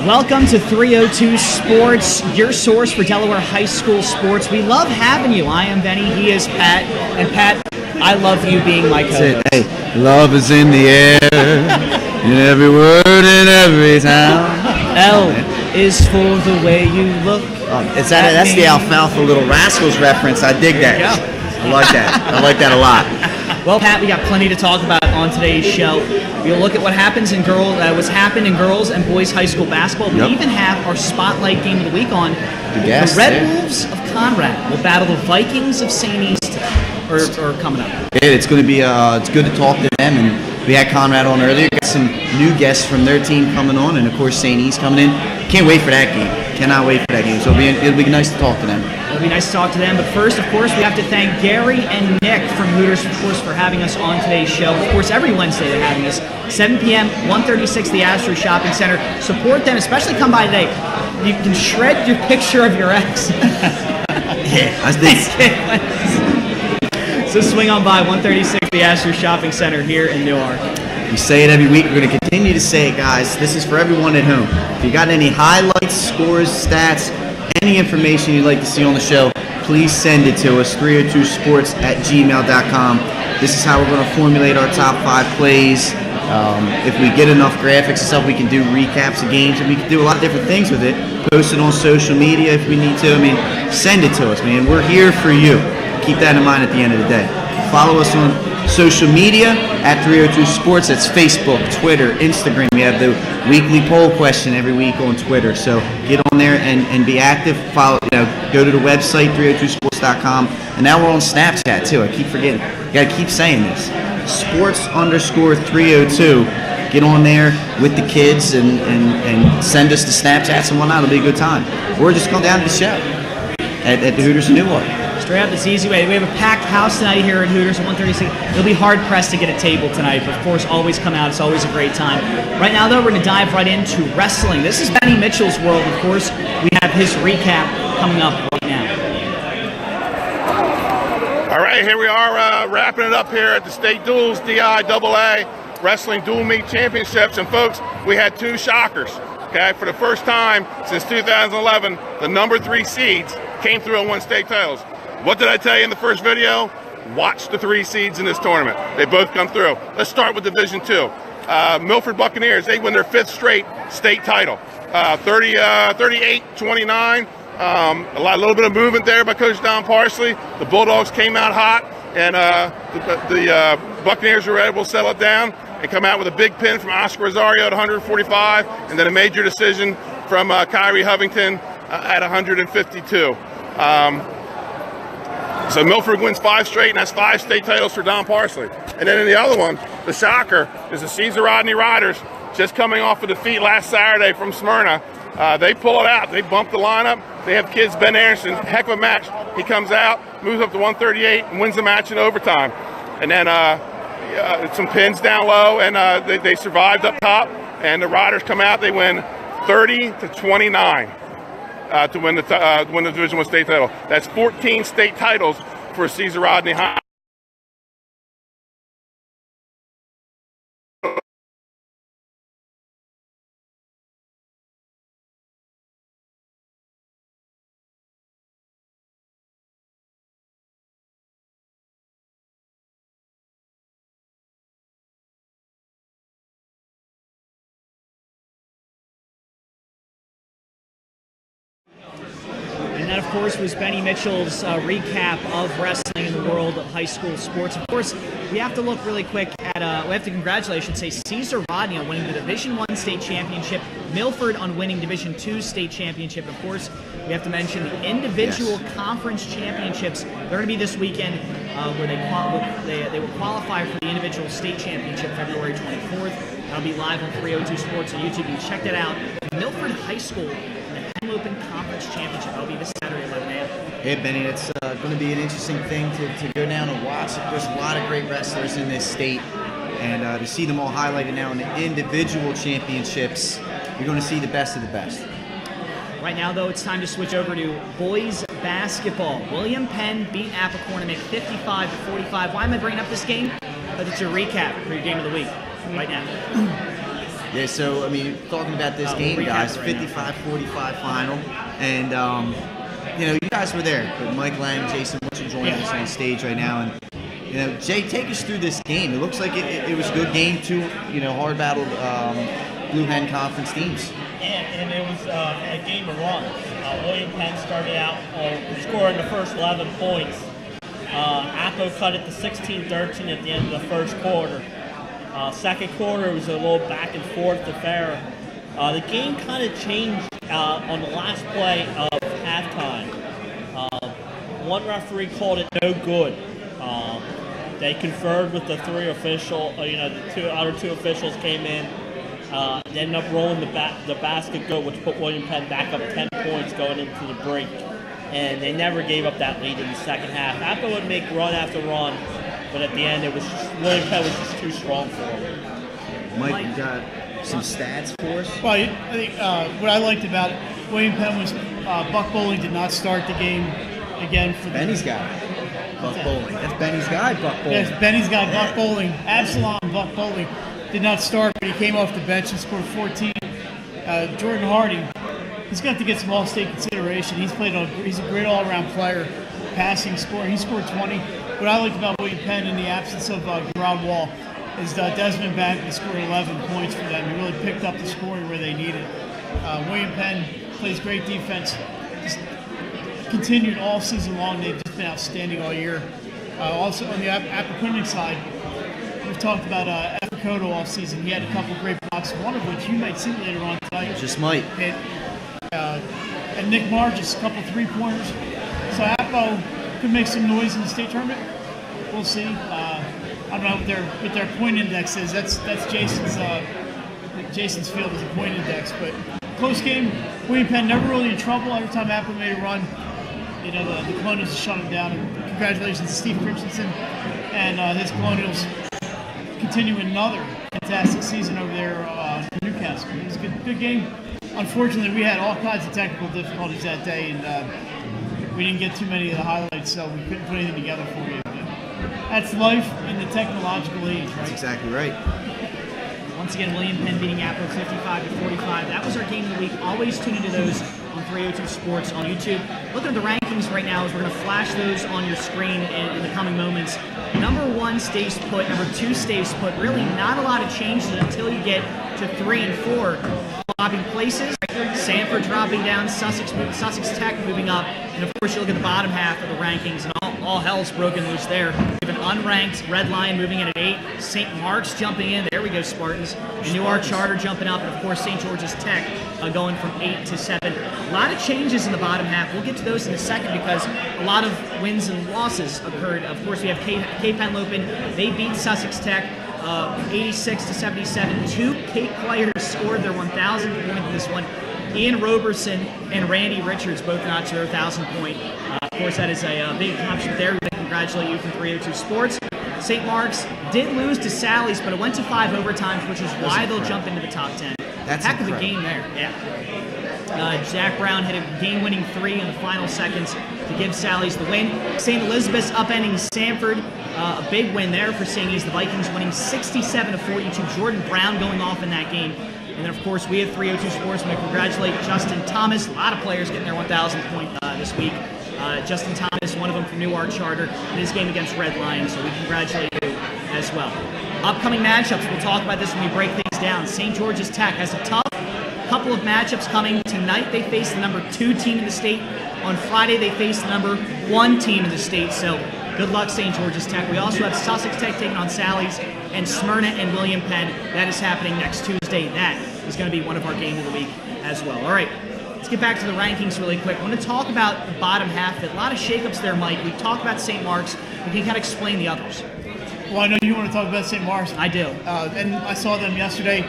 Welcome to 302 Sports, your source for Delaware high school sports. We love having you. I am Benny, he is Pat. And Pat, I love you being my co-host. Hey, love is in the air, in every word, in every sound. L is for the way you look. That's the Alfalfa Little Rascals reference. I dig that. I like that. I like that a lot. Well, Pat, we got plenty to talk about on today's show. We'll look at what happens in what's happened in girls and boys high school basketball. We even have our spotlight game of the week on the Red Wolves of Conrad will battle the Vikings of St. East today, or coming up. It's going to be it's good to talk to them, and we had Conrad on earlier. Got some new guests from their team coming on, and of course St. East coming in. Can't wait for that game. Cannot wait for that game. So it'll be nice to talk to them. It'll be nice to talk to them. But first, of course, we have to thank Gary and Nick from Hooters, of course, for having us on today's show. Of course, every Wednesday they're having us. 7 p.m., 136 the Astor Shopping Center. Support them, especially come by today. You can shred your picture of your ex. So swing on by 136 the Astor Shopping Center here in Newark. We say it every week. We're going to continue to say it, guys. This is for everyone at home. If you got any highlights, scores, stats, any information you'd like to see on the show, please send it to us, 302sports@gmail.com. This is how we're going to formulate our top 5 plays. If we get enough graphics and stuff, we can do recaps of games, and we can do a lot of different things with it. Post it on social media if we need to. Send it to us, man. We're here for you. Keep that in mind at the end of the day. Follow us on social media at 302 Sports. That's Facebook, Twitter, Instagram. We have the weekly poll question every week on Twitter. So get on there and be active. Follow, go to the website 302sports.com. And now we're on Snapchat too. I keep forgetting. You gotta keep saying this. Sports_302. Get on there with the kids and send us the Snapchats and whatnot. It'll be a good time. Or just come down to the show at the Hooters of Newark. Straight up, it's the easy way. We have a packed house tonight here at Hooters at 136. It'll be hard pressed to get a table tonight, but of course, always come out. It's always a great time. Right now, though, we're going to dive right into wrestling. This is Benny Mitchell's world, of course. We have his recap coming up right now. All right, here we are wrapping it up here at the State Duels DIAA Wrestling Dual Meet Championships. And folks, we had 2 shockers. Okay, for the first time since 2011, the number 3 seeds came through and won state titles. What did I tell you in the first video? Watch the 3 seeds in this tournament. They both come through. Let's start with Division 2. Milford Buccaneers, they win their 5th straight state title. 38-29. A little bit of movement there by Coach Don Parsley. The Bulldogs came out hot, and the Buccaneers were able to settle it down and come out with a big pin from Oscar Rosario at 145, and then a major decision from Kyrie Hovington at 152. So Milford wins 5 straight, and that's 5 state titles for Don Parsley. And then in the other one, the shocker is the Cesar Rodney Riders, just coming off a defeat last Saturday from Smyrna. They pull it out. They bump the lineup. They have kids, Ben Anderson, heck of a match. He comes out, moves up to 138, and wins the match in overtime. And then some pins down low, and they survived up top. And the Riders come out. They win 30-29. To win the Division I state title. That's 14 state titles for Cesar Rodney High. And that, of course, was Benny Mitchell's recap of wrestling in the world of high school sports. Of course, we have to look really quick at, we have to congratulate, I should say, Cesar Rodney on winning the Division I state championship, Milford on winning Division II state championship. Of course, we have to mention the individual conference championships. They're going to be this weekend where they will qualify for the individual state championship February 24th. That'll be live on 302 Sports on YouTube. You can check that out. Milford High School Open Conference Championship. That'll be this Saturday, 11 a.m. Hey, Benny, it's going to be an interesting thing to go down and watch. There's a lot of great wrestlers in this state, and to see them all highlighted now in the individual championships, you're going to see the best of the best. Right now, though, it's time to switch over to boys basketball. William Penn beat Appaquorn 55-45. Why am I bringing up this game? Because it's your recap for your game of the week right now. Yeah, so, I mean, talking about this game, guys, 55-45 final, and, you guys were there, but Mike Lang, Jason Mitchell joining us on stage right now, and, Jay, take us through this game. It looks like it was a good game, two, hard-battled Blue Hen Conference teams. And it was a game of runs. William Penn started out scoring the first 11 points. Appo cut it to 16-13 at the end of the first quarter. Second quarter was a little back and forth affair. The game kind of changed on the last play of halftime. One referee called it no good. They conferred with the three official. The other two officials came in. They ended up rolling the basket go, which put William Penn back up 10 points going into the break. And they never gave up that lead in the second half. Appo would make run after run, but at the end, William Penn was just too strong for him. Mike, you got some stats for us? Well, I think what I liked about William Penn was Buck Bowling did not start the game again for Benny's guy, Buck Bowling. That's Benny's guy, Buck Bowling. Yes, Benny's guy, Buck Bowling. Absalom Buck Bowling did not start, but he came off the bench and scored 14. Jordan Harding, he's got to get some All-State consideration. He's a great all-around player, passing, scoring. He scored 20. What I liked about William Penn in the absence of Gerard Wall is Desmond Bagley scored 11 points for them. He really picked up the scoring where they needed it. William Penn plays great defense. Just continued all season long. They've just been outstanding all year. Also on the Appoquinimink side, we've talked about Eficoto all season. He had a couple great blocks, one of which you might see later on tonight. Just might. And Nick Margis, a couple three-pointers. So Appo could make some noise in the state tournament. We'll see. I don't know what their point index is. That's Jason's field is a point index. But close game. William Penn never really in trouble. Every time Appo made a run, the Colonials shut him down. And congratulations to Steve Christensen and his Colonials continuing another fantastic season over there in Newcastle. It was a good game. Unfortunately, we had all kinds of technical difficulties that day, and we didn't get too many of the highlights, so we couldn't put anything together for you. But that's life in the technological age, right? That's exactly right. Once again, William Penn beating Appo 55-45. That was our game of the week. Always tune into those on 302 Sports on YouTube. Looking at the rankings right now, as we're going to flash those on your screen in the coming moments. Number 1 stays put. Number 2 stays put. Really not a lot of changes until you get to 3 and 4. Swapping places. Sanford dropping down. Sussex Tech moving up. And of course, you look at the bottom half of the rankings, and all hell's broken loose there. We have an unranked Red Lion moving in at 8. St. Mark's jumping in. There we go, Spartans. Newark Charter jumping up. And of course, St. George's Tech going from 8 to 7. A lot of changes in the bottom half. We'll get to those in a second because a lot of wins and losses occurred. Of course, we have Cape Henlopen. They beat Sussex Tech 86-77. 2 Cape players scored their 1,000th point in this one. Ian Roberson and Randy Richards both notched their 1,000 point. Of course, that is a big accomplishment there. We congratulate you from 302 Sports. St. Mark's did lose to Sally's, but it went to 5 overtimes, which is why they'll jump into the top 10. That's heck of a incredible. game there. Yeah. Jack Brown hit a game-winning 3 in the final seconds to give Sally's the win. St. Elizabeth's upending Sanford. A big win there for St. E's. The Vikings winning 67-42. Jordan Brown going off in that game. And then, of course, we have 302 Sports. We congratulate Justin Thomas. A lot of players getting their 1,000th point this week. Justin Thomas, one of them from Newark Charter, in his game against Red Lions. So we congratulate you as well. Upcoming matchups, we'll talk about this when we break things down. St. George's Tech has a tough couple of matchups coming. Tonight they face the number 2 team in the state. On Friday they face the number 1 team in the state. So good luck, St. George's Tech. We also have Sussex Tech taking on Sally's and Smyrna and William Penn. That is happening next Tuesday. That is going to be one of our game of the week as well. All right, let's get back to the rankings really quick. I want to talk about the bottom half of it. A lot of shakeups there, Mike. We talked about St. Mark's. We can kind of explain the others. Well, I know you want to talk about St. Mark's. I do. And I saw them yesterday.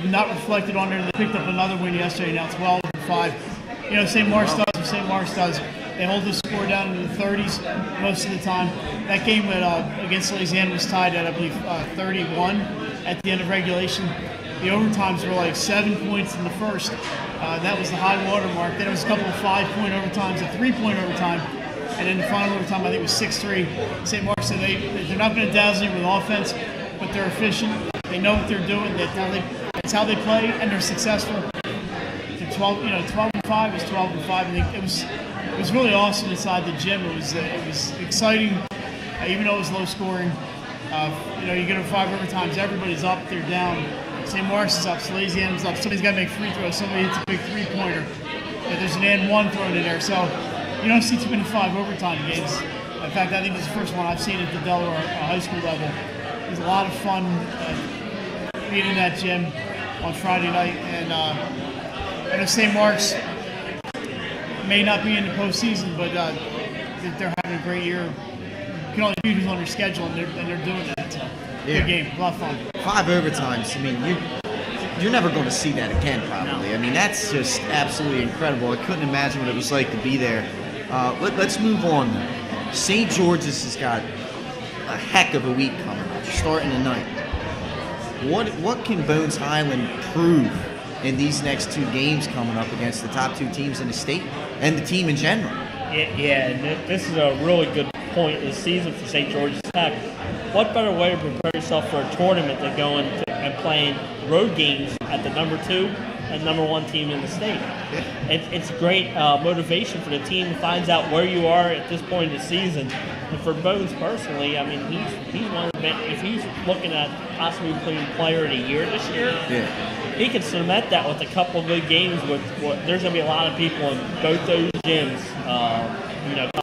Not reflected on there. They picked up another win yesterday. Now 12-5. St. Mark's does what St. Mark's does. They hold the score down in the 30s most of the time. That game against Louisiana was tied at, I believe, 31 at the end of regulation. The overtimes were like 7 points in the first. That was the high water mark. Then it was a couple of 5-point overtimes, a 3-point overtime. And then the final overtime, I think, was 6-3. St. Mark's said they're not going to dazzle you with offense, but they're efficient. They know what they're doing. They It's how they play, and they're successful. They're 12-5 is 12-5, and it was really awesome inside the gym. It was exciting, even though it was low scoring. You get 5 overtimes, everybody's up, they're down. St. Mark's is up, Salesianum's up. Somebody's got to make free throws. Somebody hits a big three-pointer. There's an and one thrown in there, so you don't see too many 5 overtime games. In fact, I think this is the first one I've seen at the Delaware high school level. It was a lot of fun being in that gym on Friday night, and I know St. Mark's may not be in the postseason, but they're having a great year. You can only beat who's on their schedule, and they're doing that. So, good game, a lot of fun. 5 overtimes. I mean, you're never going to see that again, probably. No. I mean, that's just absolutely incredible. I couldn't imagine what it was like to be there. Let's move on, though. St. George's has got a heck of a week coming up, starting tonight. What can Bones Highland prove in these next 2 games coming up against the top 2 teams in the state and the team in general? Yeah, and this is a really good point this season for St. George's Tech. What better way to prepare yourself for a tournament than going and playing road games at the number 2 and number 1 team in the state? It's great motivation for the team to find out where you are at this point in the season. And for Bones personally, I mean, he's one of the, if he's looking at possibly being player of the year this year, he can cement that with a couple of good games. There's going to be a lot of people in both those gyms,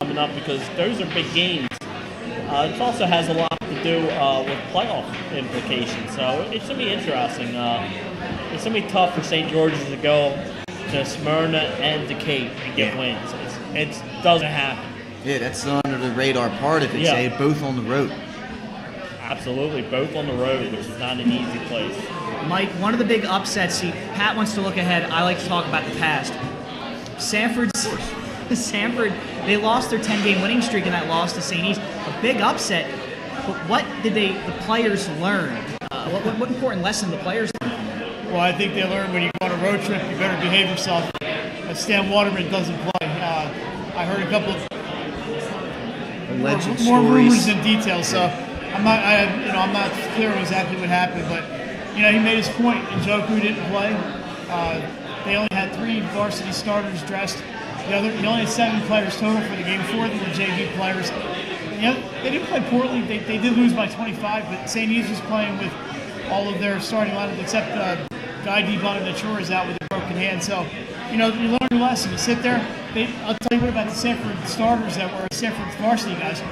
coming up, because those are big games. It also has a lot to do with playoff implications, so it's going to be interesting. It's going to be tough for St. George's to go to Smyrna and to Cape and get wins. It doesn't happen. Yeah, that's the under the radar part of it. Yeah. Say both on the road. Absolutely, both on the road, which is not an easy place. Mike, one of the big upsets, Pat wants to look ahead. I like to talk about the past. Sanford, they lost their 10-game winning streak in that loss to St. East. A big upset. But what did the players learn? What important lesson the players learned? Well, I think they learned when you go on a road trip, you better behave yourself. Stan Waterman doesn't play. I heard a couple of more rumors than details, so I'm not clear on exactly what happened, but he made his point. And Njoku didn't play. They only had 3 varsity starters dressed. He only had 7 players total for the game. 4 of them were JV players. They didn't play poorly. They did lose by 25, but St. East was playing with all of their starting lineup except Guy DiBonaventura is out with a broken hand. So, you learn your lesson. You sit there. I'll tell you what about the Sanford starters that were Sanford varsity guys.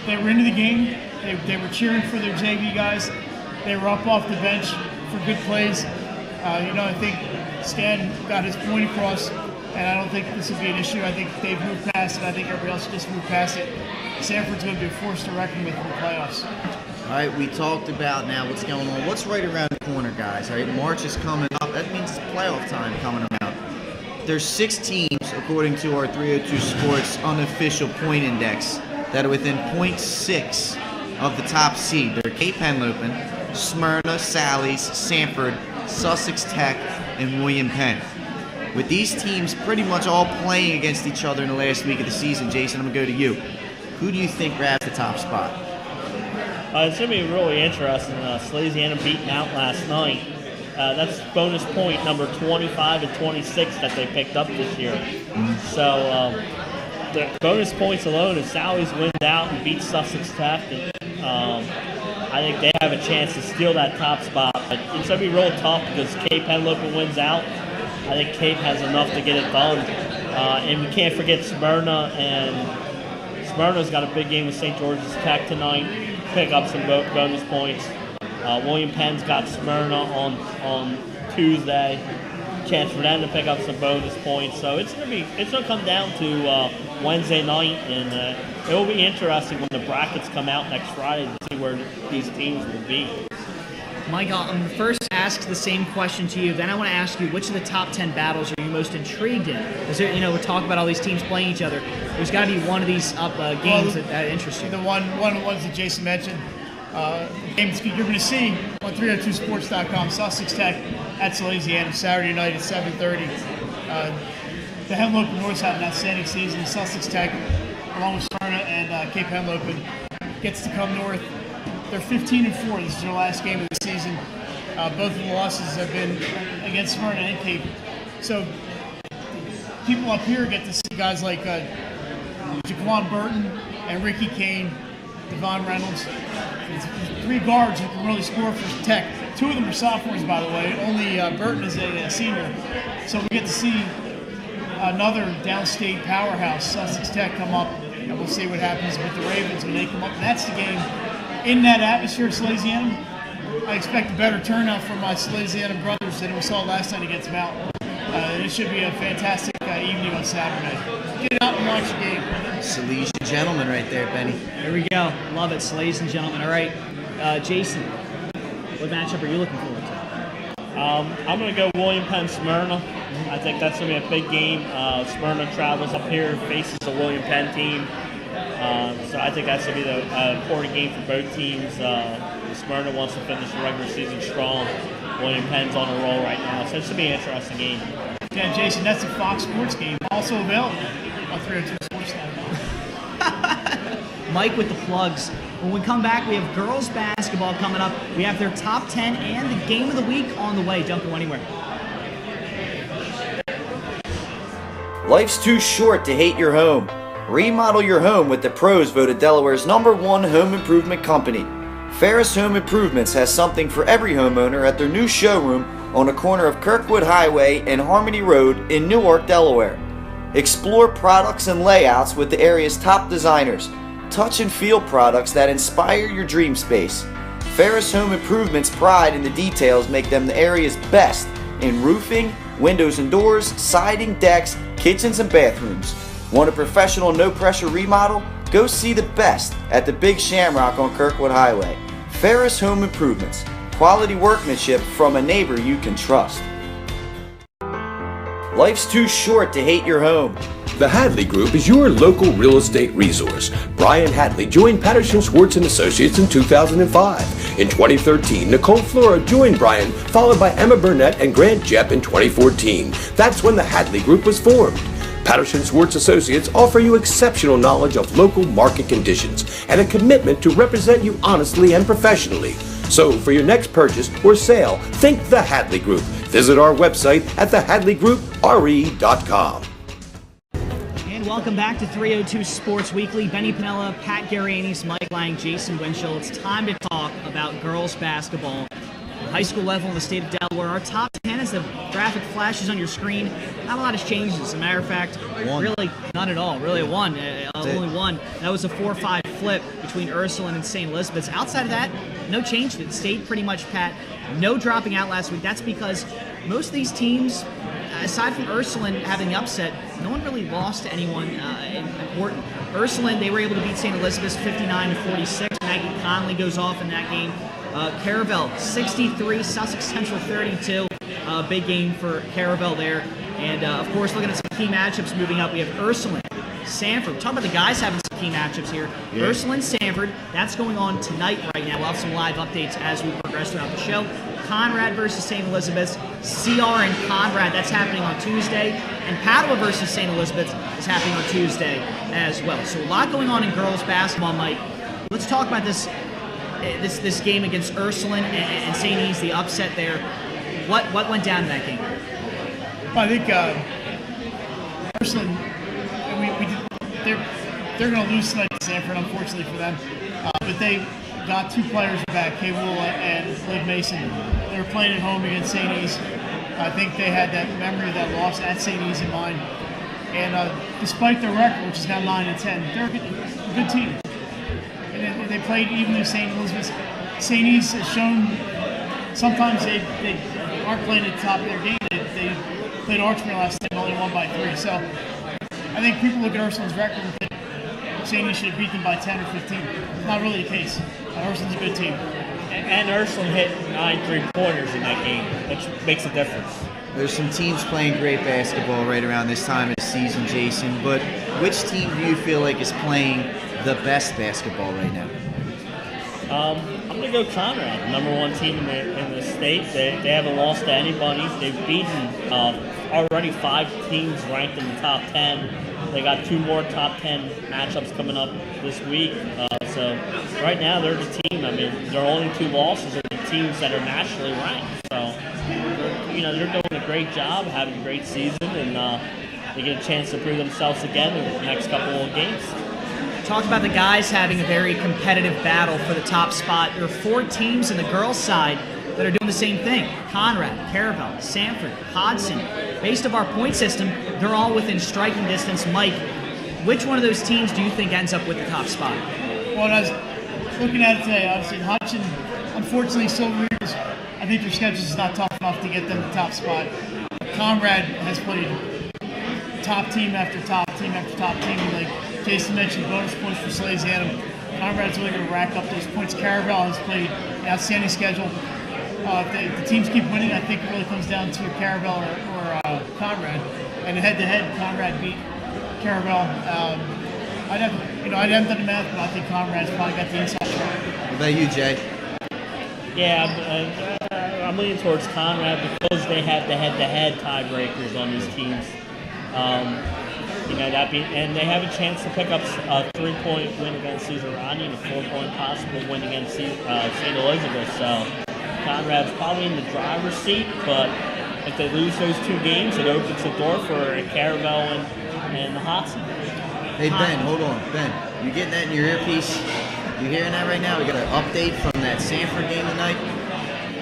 They were into the game. They were cheering for their JV guys. They were up off the bench for good plays. I think Stan got his point across, and I don't think this will be an issue. I think they've moved past it. I think everybody else should just move past it. Sanford's going to be a force to reckon with in the playoffs. All right, we talked about now what's going on. What's right around the corner, guys? All right, March is coming up. That means it's playoff time coming around. There's 6 teams, according to our 302 Sports unofficial point index, that are within 0.6 of the top seed. They're Cape Henlopen, Smyrna, Sally's, Sanford, Sussex Tech, and William Penn. With these teams pretty much all playing against each other in the last week of the season, Jason, I'm going to go to you. Who do you think grabs the top spot? It's going to be really interesting. Salesianum beaten out last night. That's bonus point number 25 and 26 that they picked up this year. So the bonus points alone, if Sally's wins out and beats Sussex Tech, I think they have a chance to steal that top spot. But it's going to be real tough because Cape Henlopen wins out. I think Cape has enough to get it done. And we can't forget Smyrna, and Smyrna's got a big game with St. George's Tech tonight. Pick up some bonus points. William Penn's got Smyrna on Tuesday. Chance for them to pick up some bonus points. So it's gonna come down to Wednesday night, and it will be interesting when the brackets come out next Friday to see where these teams will be. Mike, I'm first ask the same question to you. Then I want to ask you, which of the top 10 battles are you most intrigued in? Is there, we're talking about all these teams playing each other. There's got to be one of these games that interests you. One of the ones that Jason mentioned, games you're going to see on 302sports.com. Sussex Tech at Salesianum Saturday night at 7:30. The Henlopen North's had an outstanding season. Sussex Tech, along with Smyrna and Cape Henlopen, gets to come north. They're 15-4. This is their last game of the season. Both of the losses have been against Smyrna and Cape. So people up here get to see guys like Jaquan Burton and Ricky Kane, Devon Reynolds. It's 3 guards who can really score for Tech. 2 of them are sophomores, by the way. Only Burton is a senior. So we get to see another downstate powerhouse, Sussex Tech, come up, and we'll see what happens with the Ravens when they come up. And that's the game. In that atmosphere, Salesianum, I expect a better turnout from my Salesianum brothers than we saw last night against Mountain. It should be a fantastic evening on Saturday. Get out and watch the game. Salesian gentlemen right there, Benny. There we go. Love it, Salesian gentlemen. All right, Jason, what matchup are you looking forward to? I'm going to go William Penn Smyrna. I think that's going to be a big game. Smyrna travels up here, faces the William Penn team. So I think that's going to be the important game for both teams. Smyrna wants to finish the regular season strong. William Penn's on a roll right now, so it should be an interesting game. Yeah, Jason, that's a Fox Sports game, also available on 302 Sports Network. Mike with the plugs. When we come back, we have girls basketball coming up. We have their top 10 and the game of the week on the way. Don't go anywhere. Life's too short to hate your home. Remodel your home with the pros voted Delaware's #1 home improvement company. Ferris Home Improvements has something for every homeowner at their new showroom on the corner of Kirkwood Highway and Harmony Road in Newark, Delaware. Explore products and layouts with the area's top designers. Touch and feel products that inspire your dream space. Ferris Home Improvements' pride in the details make them the area's best in roofing, windows and doors, siding, decks, kitchens, and bathrooms. Want a professional, no-pressure remodel? Go see the best at the Big Shamrock on Kirkwood Highway. Ferris Home Improvements. Quality workmanship from a neighbor you can trust. Life's too short to hate your home. The Hadley Group is your local real estate resource. Brian Hadley joined Patterson Schwartz & Associates in 2005. In 2013, Nicole Flora joined Brian, followed by Emma Burnett and Grant Jepp in 2014. That's when the Hadley Group was formed. Patterson Schwartz Associates offer you exceptional knowledge of local market conditions and a commitment to represent you honestly and professionally. So for your next purchase or sale, think the Hadley Group. Visit our website at thehadleygroupre.com. And welcome back to 302 Sports Weekly. Benny Pinella, Pat Garianis, Mike Lang, Jason Winchell. It's time to talk about girls basketball. High school level in the state of Delaware. Our top 10, as the graphic flashes on your screen, not a lot has changed. As a matter of fact, really none at all. Really a one, only one. That was a 4-5 flip between Ursuline and St. Elizabeth's. Outside of that, no change. It stayed pretty much pat. No dropping out last week. That's because most of these teams, aside from Ursuline having the upset, no one really lost to anyone important. Ursuline, they were able to beat St. Elizabeth's 59-46. Maggie Conley goes off in that game. Caravel 63, Sussex Central 32. Big game for Caravel there. And of course, looking at some key matchups moving up, we have Ursuline, Sanford. Talk about the guys having some key matchups here. Yeah. Ursuline, Sanford, that's going on tonight right now. We'll have some live updates as we progress throughout the show. Conrad versus St. Elizabeth's, CR and Conrad, that's happening on Tuesday. And Padua versus St. Elizabeth's is happening on Tuesday as well. So a lot going on in girls basketball, Mike. Let's talk about this game against Ursuline and St. E's, the upset there. What went down in that game? Well, I think Ursuline, they're going to lose tonight to Sanford, unfortunately for them. But they got 2 players back, Kay Wool and Liv Mason. They were playing at home against St. E's. I think they had that memory of that loss at St. E's in mind. And despite their record, which is now 9-10, they're a good team. And they played evenly with St. Elizabeth's. St. E's has shown sometimes they aren't playing at the top of their game. They played Archmere last time, only won by 3. So I think people look at Ursuline's record and think St. E's should have beat them by 10 or 15. It's not really the case. Ursuline's a good team. And Ursuline hit 9 3-pointers in that game, which makes a difference. There's some teams playing great basketball right around this time of the season, Jason, but which team do you feel like is playing the best basketball right now? I'm going to go Conrad, #1 team in the state. They haven't lost to anybody. They've beaten already 5 teams ranked in the top 10. They got 2 more top 10 matchups coming up this week. So right now they're the team. I mean, their only 2 losses are to teams that are nationally ranked. So, they're doing a great job, having a great season, and they get a chance to prove themselves again in the next couple of games. Talked about the guys having a very competitive battle for the top spot. There are 4 teams in the girls' side that are doing the same thing. Conrad, Caravel, Sanford, Hodson. Based on our point system, they're all within striking distance. Mike, which one of those teams do you think ends up with the top spot? Well, I was looking at it today, obviously Hodson, unfortunately, Silver Eagles, I think their schedule is not tough enough to get them the top spot. Conrad has played top team after top team after top team. Like Jason mentioned, bonus points for Slazy Adam. Conrad's really going to rack up those points. Caravel has played an outstanding schedule. If the teams keep winning, I think it really comes down to Caravel or Conrad. And head-to-head, Conrad beat Caravel. I haven't done the math, but I think Conrad's probably got the inside track. What about you, Jay? Yeah, I'm leaning towards Conrad because they have the head-to-head tiebreakers on these teams. And they have a chance to pick up a 3-point win against Caesar Rodney and a 4-point possible win against St. Elizabeth. So Conrad's probably in the driver's seat, but if they lose those 2 games, it opens the door for Caravel and the Hodson. Hey, Ben, hold on. Ben, you getting that in your earpiece? You hearing that right now? We got an update from that Sanford game tonight.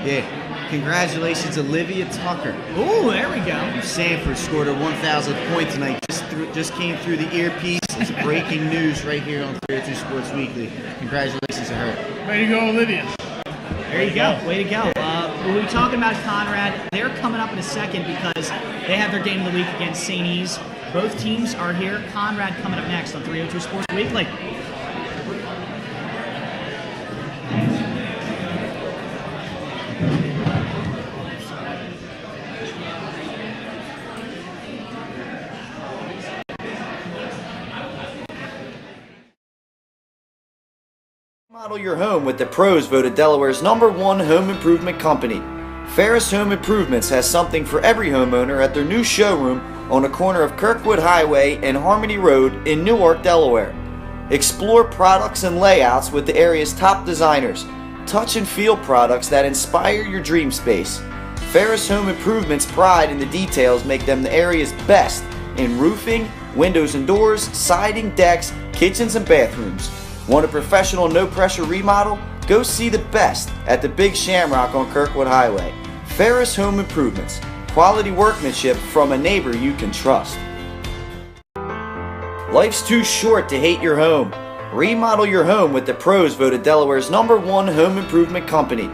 Yeah. Congratulations, Olivia Tucker. Ooh, there we go. Sanford scored her 1,000th point tonight. Just came through the earpiece. It's breaking news right here on 302 Sports Weekly. Congratulations to her. Way to go, Olivia. There you go. Way to go. We were talking about Conrad. They're coming up in a second because they have their game of the week against St. E's. Both teams are here. Conrad coming up next on 302 Sports Weekly. Model your home with the pros voted Delaware's #1 home improvement company. Ferris Home Improvements has something for every homeowner at their new showroom on the corner of Kirkwood Highway and Harmony Road in Newark, Delaware. Explore products and layouts with the area's top designers. Touch and feel products that inspire your dream space. Ferris Home Improvements' pride in the details make them the area's best in roofing, windows and doors, siding, decks, kitchens and bathrooms. Want a professional no-pressure remodel? Go see the best at the Big Shamrock on Kirkwood Highway. Ferris Home Improvements. Quality workmanship from a neighbor you can trust. Life's too short to hate your home. Remodel your home with the pros voted Delaware's #1 home improvement company.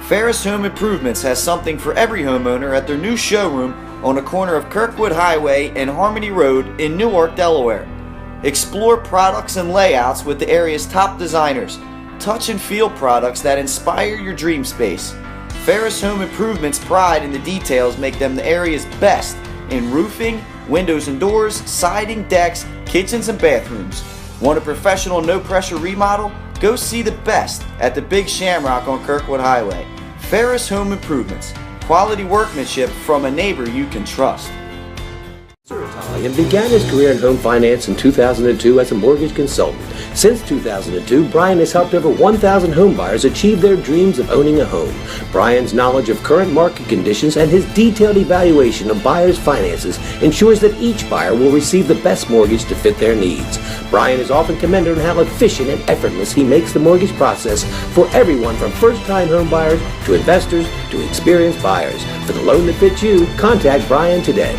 Ferris Home Improvements has something for every homeowner at their new showroom on the corner of Kirkwood Highway and Harmony Road in Newark, Delaware. Explore products and layouts with the area's top designers. Touch and feel products that inspire your dream space. Ferris Home Improvements' pride in the details make them the area's best in roofing, windows and doors, siding, decks, kitchens and bathrooms. Want a professional no-pressure remodel? Go see the best at the Big Shamrock on Kirkwood Highway. Ferris Home Improvements. Quality workmanship from a neighbor you can trust. And began his career in home finance in 2002 as a mortgage consultant. Since 2002, Brian has helped over 1,000 home buyers achieve their dreams of owning a home. Brian's knowledge of current market conditions and his detailed evaluation of buyers' finances ensures that each buyer will receive the best mortgage to fit their needs. Brian is often commended on how efficient and effortless he makes the mortgage process for everyone from first-time home buyers to investors to experienced buyers. For the loan that fits you, contact Brian today.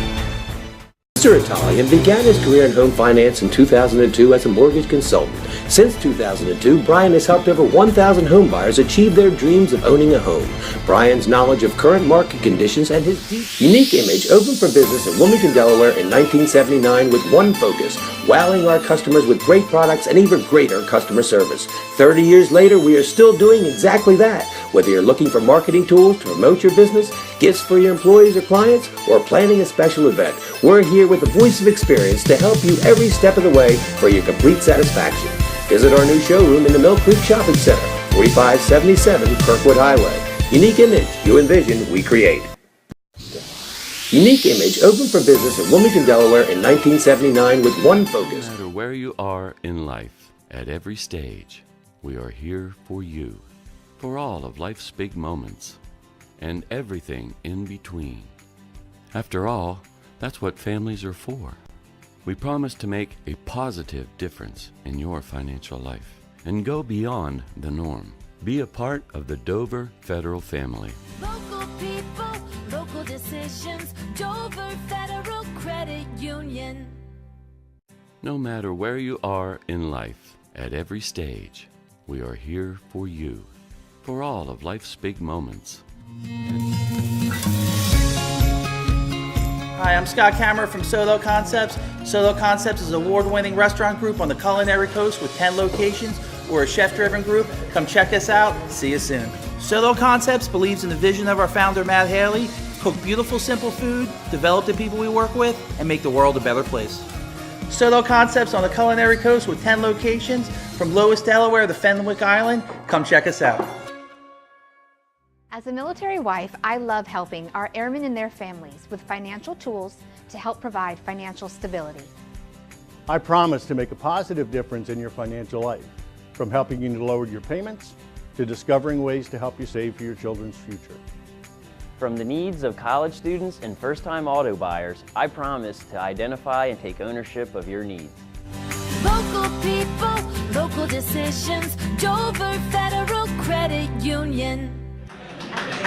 Mr. Italian began his career in home finance in 2002 as a mortgage consultant. Since 2002, Brian has helped over 1,000 home buyers achieve their dreams of owning a home. Brian's knowledge of current market conditions and his deep, unique image opened for business in Wilmington, Delaware in 1979 with one focus: wowing our customers with great products and even greater customer service. 30 years later, we are still doing exactly that. Whether you're looking for marketing tools to promote your business, gifts for your employees or clients, or planning a special event, we're here with the voice of experience to help you every step of the way for your complete satisfaction. Visit our new showroom in the Mill Creek Shopping Center, 4577 Kirkwood Highway. Unique image, you envision, we create. Unique Image opened for business in Wilmington, Delaware in 1979 with one focus. No matter where you are in life, at every stage, we are here for you. for all of life's big moments and everything in between. After all, that's what families are for. We promise to make a positive difference in your financial life and go beyond the norm. Be a part of the Dover Federal family. Local people, local decisions, Dover Federal Credit Union. No matter where you are in life, at every stage, we are here for you, for all of life's big moments. Hi, I'm Scott Kammerer from Solo Concepts. Solo Concepts is an award-winning restaurant group on the culinary coast with 10 locations. We're a chef-driven group. Come check us out. See you soon. Solo Concepts believes in the vision of our founder, Matt Haley: cook beautiful, simple food, develop the people we work with, and make the world a better place. Solo Concepts on the culinary coast with 10 locations from Lois, Delaware to Fenwick Island. Come check us out. As a military wife, I love helping our airmen and their families with financial tools to help provide financial stability. I promise to make a positive difference in your financial life, from helping you to lower your payments to discovering ways to help you save for your children's future. From the needs of college students and first-time auto buyers, I promise to identify and take ownership of your needs. Local people, local decisions, Dover Federal Credit Union.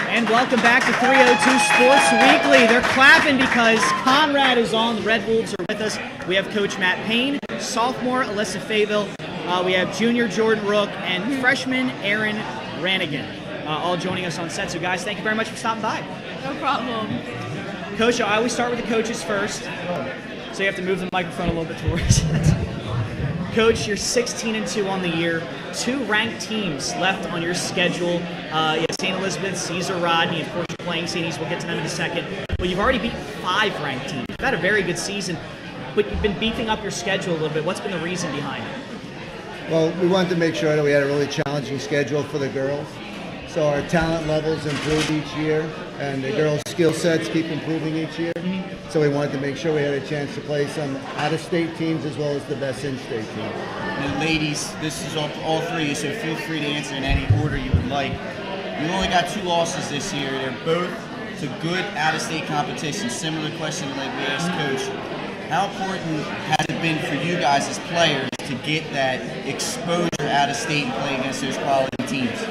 And welcome back to 302 Sports Weekly. They're clapping because Conrad is on. The Red Wolves are with us. We have Coach Matt Payne, sophomore Alyssa Fayville. We have junior Jordan Rook and freshman Aaron Rannigan, all joining us on set. So guys, thank you very much for stopping by. No problem. Coach, I always start with the coaches first, so you have to move the microphone a little bit towards it. Coach, you're 16-2 on the year. 2 ranked teams left on your schedule. You have St. Elizabeth, Caesar Rodney, of course you're playing St. E's. We'll get to them in a second. But you've already beaten 5 ranked teams. You've had a very good season, but you've been beefing up your schedule a little bit. What's been the reason behind it? Well, we wanted to make sure that we had a really challenging schedule for the girls. So our talent levels improve each year, and the girls' skill sets keep improving each year. So we wanted to make sure we had a chance to play some out-of-state teams as well as the best in-state teams. And ladies, this is all 3, so feel free to answer in any order you would like. You only got 2 losses this year. They're both to good out-of-state competition. Similar question like we asked Coach. How important has it been for you guys as players to get that exposure out-of-state and play against those quality teams?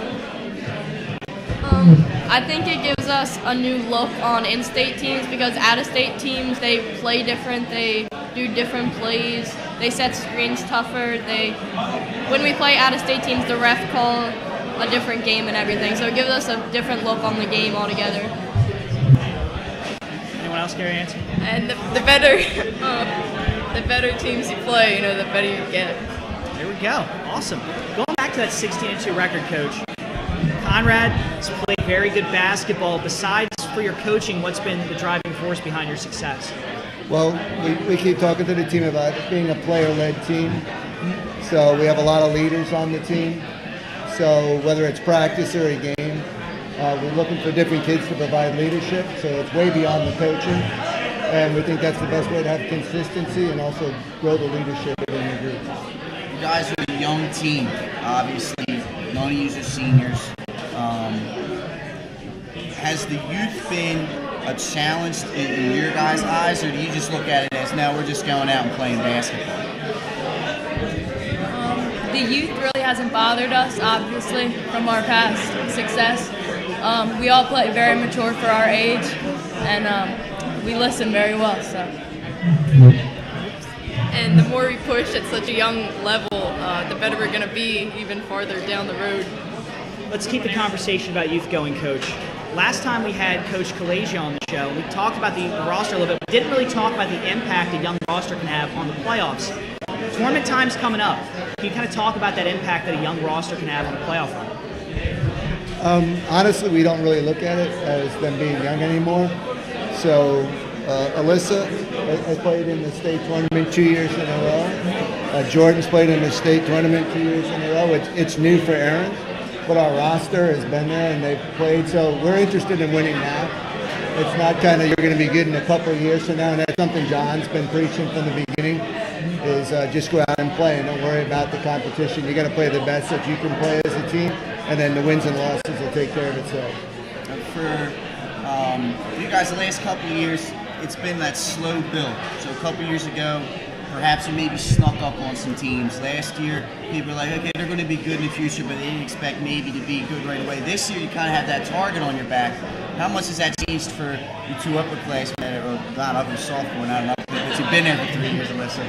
I think it gives us a new look on in-state teams because out-of-state teams, they play different, they do different plays, they set screens tougher. When we play out-of-state teams, the ref call a different game and everything, so it gives us a different look on the game altogether. Anyone else care to answer? And the better teams you play, the better you get. There we go. Awesome. Going back to that 16-2 record, Coach. Conrad has played very good basketball. Besides for your coaching, what's been the driving force behind your success? Well, we keep talking to the team about being a player-led team. So we have a lot of leaders on the team. So whether it's practice or a game, we're looking for different kids to provide leadership. So it's way beyond the coaching. And we think that's the best way to have consistency and also grow the leadership within the group. You guys are a young team, obviously. None of you are seniors. Has the youth been a challenge in your guys' eyes, or do you just look at it as, no, we're just going out and playing basketball? The youth really hasn't bothered us, obviously, from our past success. We all play very mature for our age, and we listen very well. So. And the more we push at such a young level, the better we're going to be even farther down the road. Let's keep the conversation about youth going, Coach. Last time we had Coach Collegiate on the show, we talked about the roster a little bit. We didn't really talk about the impact a young roster can have on the playoffs. Tournament time's coming up. Can you kind of talk about that impact that a young roster can have on the playoff run? Honestly, we don't really look at it as them being young anymore. So Alyssa has played in the state tournament 2 years in a row. Jordan's played in the state tournament 2 years in a row. It's new for Aaron, but our roster has been there and they've played. So we're interested in winning now. It's not kind of you're going to be good in a couple of years from now. And that's something John's been preaching from the beginning, is just go out and play and don't worry about the competition. You got to play the best that you can play as a team. and then the wins and losses will take care of itself. For you guys, the last couple of years, it's been that slow build. So a couple of years ago, perhaps you maybe snuck up on some teams. Last year, people were like, okay, they're going to be good in the future, but they didn't expect maybe to be good right away. This year, you kind of have that target on your back. How much has that changed for you two upperclassmen, or not upper sophomore, not an upper, but you've been there for 3 years, Alyssa.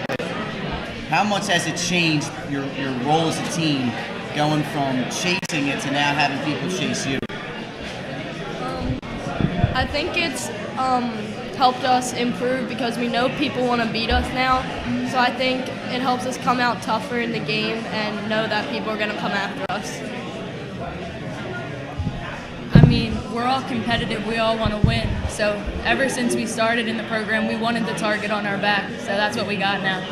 How much has it changed your role as a team, going from chasing it to now having people chase you? I think it's helped us improve because we know people want to beat us now. So I think it helps us come out tougher in the game and know that people are going to come after us. I mean, we're all competitive. We all want to win. So ever since we started in the program, we wanted the target on our back. So that's what we got now.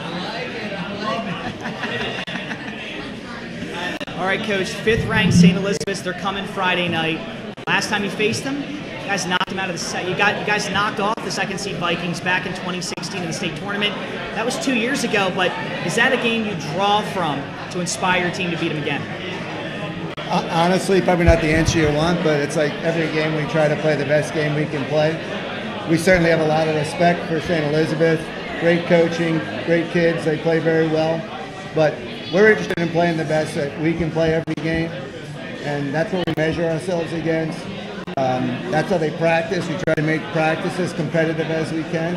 All right, Coach, 5th ranked St. Elizabeth's. They're coming Friday night. Last time you faced them, you guys knocked them out of the set. You guys knocked off the 2nd seed Vikings back in 2016 in the state tournament. That was 2 years ago, but is that a game you draw from to inspire your team to beat them again? Honestly, probably not the answer you want, but it's like every game we try to play the best game we can play. We certainly have a lot of respect for St. Elizabeth. Great coaching, great kids, they play very well. But we're interested in playing the best that we can play every game, and that's what we measure ourselves against. That's how they practice. We try to make practice as competitive as we can.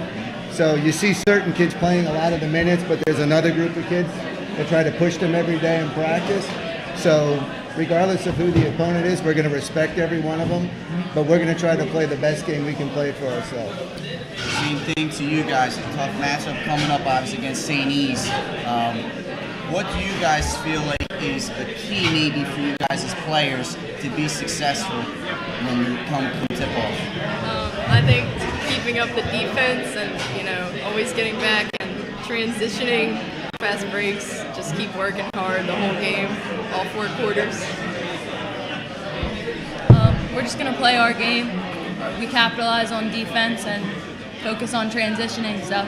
So you see certain kids playing a lot of the minutes, but there's another group of kids that try to push them every day in practice. So regardless of who the opponent is, we're going to respect every one of them, but we're going to try to play the best game we can play for ourselves. Same thing to you guys. A tough matchup coming up, obviously, against St. E's. What do you guys feel like is a key maybe for you guys as players to be successful when you come tip-off? I think keeping up the defense and, always getting back and transitioning, fast breaks, just keep working hard the whole game, all 4 quarters. We're just going to play our game. We capitalize on defense and focus on transitioning. So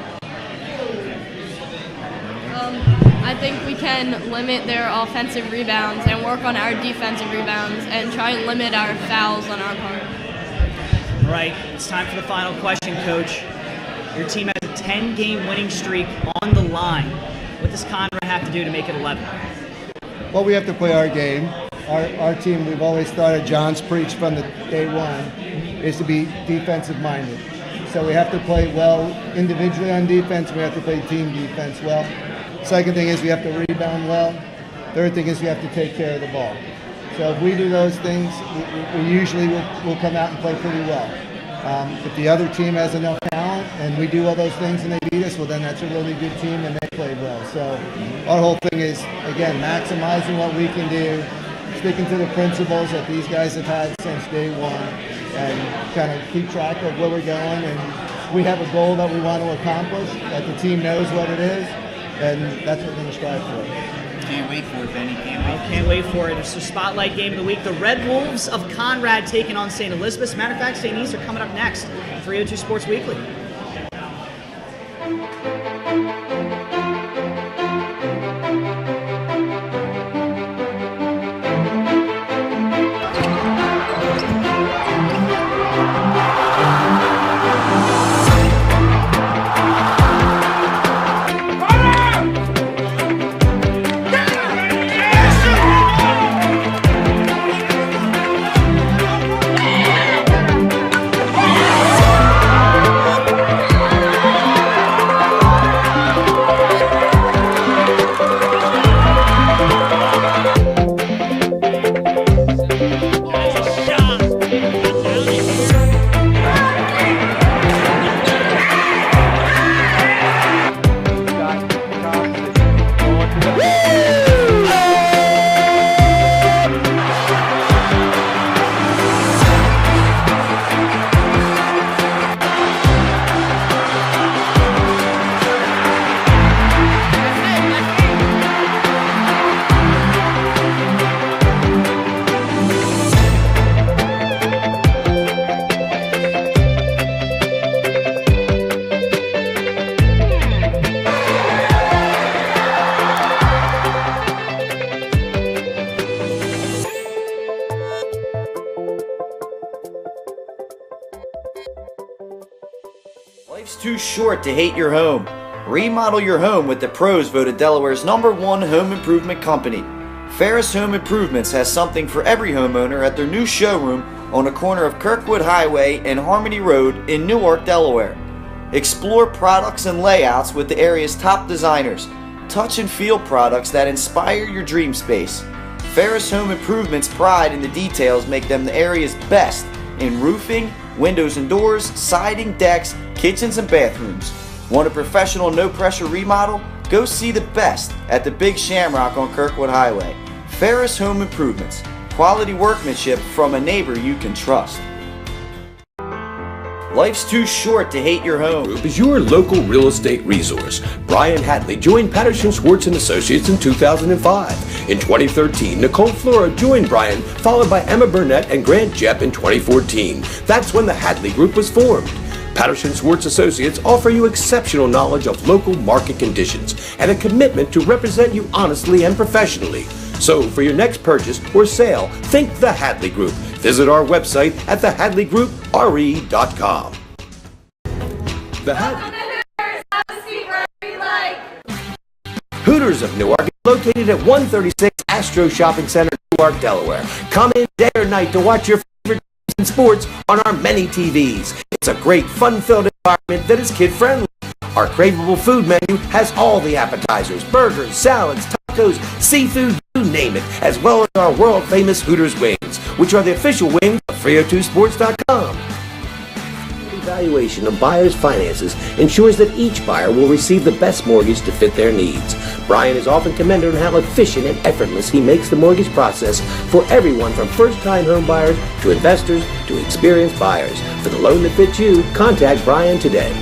I think we can limit their offensive rebounds and work on our defensive rebounds and try and limit our fouls on our part. All right, it's time for the final question, Coach. Your team has a 10-game winning streak on the line. What does Conrad have to do to make it 11? Well, we have to play our game. Our team, we've always started, John's preached from the day one, is to be defensive-minded. So we have to play well individually on defense. We have to play team defense well. Second thing is we have to rebound well. Third thing is we have to take care of the ball. So if we do those things, we usually will come out and play pretty well. If the other team has enough talent and we do all those things and they beat us, well then that's a really good team and they play well. So our whole thing is, again, maximizing what we can do, sticking to the principles that these guys have had since day one, and kind of keep track of where we're going. And we have a goal that we want to accomplish, that the team knows what it is, and that's what we're going to strive for. Can't wait for it, Benny. Can't wait for it. It's the Spotlight Game of the Week. The Red Wolves of Conrad taking on St. Elizabeth's. Matter of fact, St. E's are coming up next on 302 Sports Weekly. Life's too short to hate your home. Remodel your home with the pros voted Delaware's #1 home improvement company. Ferris Home Improvements has something for every homeowner at their new showroom on the corner of Kirkwood Highway and Harmony Road in Newark, Delaware. Explore products and layouts with the area's top designers. Touch and feel products that inspire your dream space. Ferris Home Improvements' pride in the details make them the area's best in roofing, windows and doors, siding, decks, kitchens and bathrooms. Want a professional no-pressure remodel? Go see the best at the Big Shamrock on Kirkwood Highway. Ferris Home Improvements. Quality workmanship from a neighbor you can trust. Life's too short to hate your home. Group is your local real estate resource. Brian Hadley joined Patterson Schwartz & Associates in 2005. In 2013, Nicole Flora joined Brian, followed by Emma Burnett and Grant Jepp in 2014. That's when the Hadley Group was formed. Patterson Schwartz Associates offer you exceptional knowledge of local market conditions and a commitment to represent you honestly and professionally. So for your next purchase or sale, think the Hadley Group. Visit our website at thehadleygroupre.com. The Hooters of Newark is located at 136 Astro Shopping Center, Newark, Delaware. Come in day or night to watch your favorite teams and sports on our many TVs. It's a great, fun-filled environment that is kid-friendly. Our craveable food menu has all the appetizers, burgers, salads, tacos, seafood, you name it, as well as our world-famous Hooters wings, which are the official wings of 302sports.com. Evaluation of buyers' finances ensures that each buyer will receive the best mortgage to fit their needs. Brian is often commended on how efficient and effortless he makes the mortgage process for everyone from first-time home buyers to investors to experienced buyers. For the loan that fits you, contact Brian today.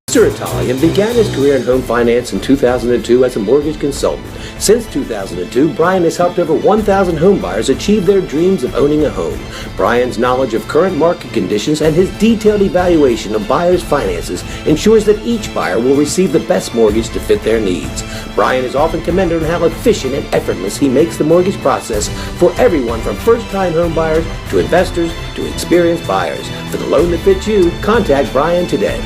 Mr. Italian began his career in home finance in 2002 as a mortgage consultant. Since 2002, Brian has helped over 1,000 home buyers achieve their dreams of owning a home. Brian's knowledge of current market conditions and his detailed evaluation of buyers' finances ensures that each buyer will receive the best mortgage to fit their needs. Brian is often commended on how efficient and effortless he makes the mortgage process for everyone from first-time home buyers to investors to experienced buyers. For the loan that fits you, contact Brian today.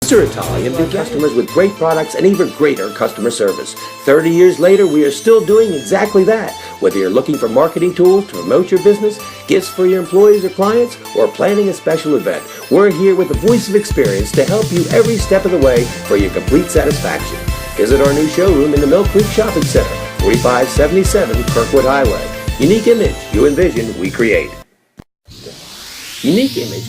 Mr. Italian began customers with great products and even greater customer service. 30 years later, we are still doing exactly that. Whether you're looking for marketing tools to promote your business, gifts for your employees or clients, or planning a special event, we're here with the voice of experience to help you every step of the way for your complete satisfaction. Visit our new showroom in the Mill Creek Shopping Center, 4577 Kirkwood Highway. Unique image, you envision, we create. Unique image.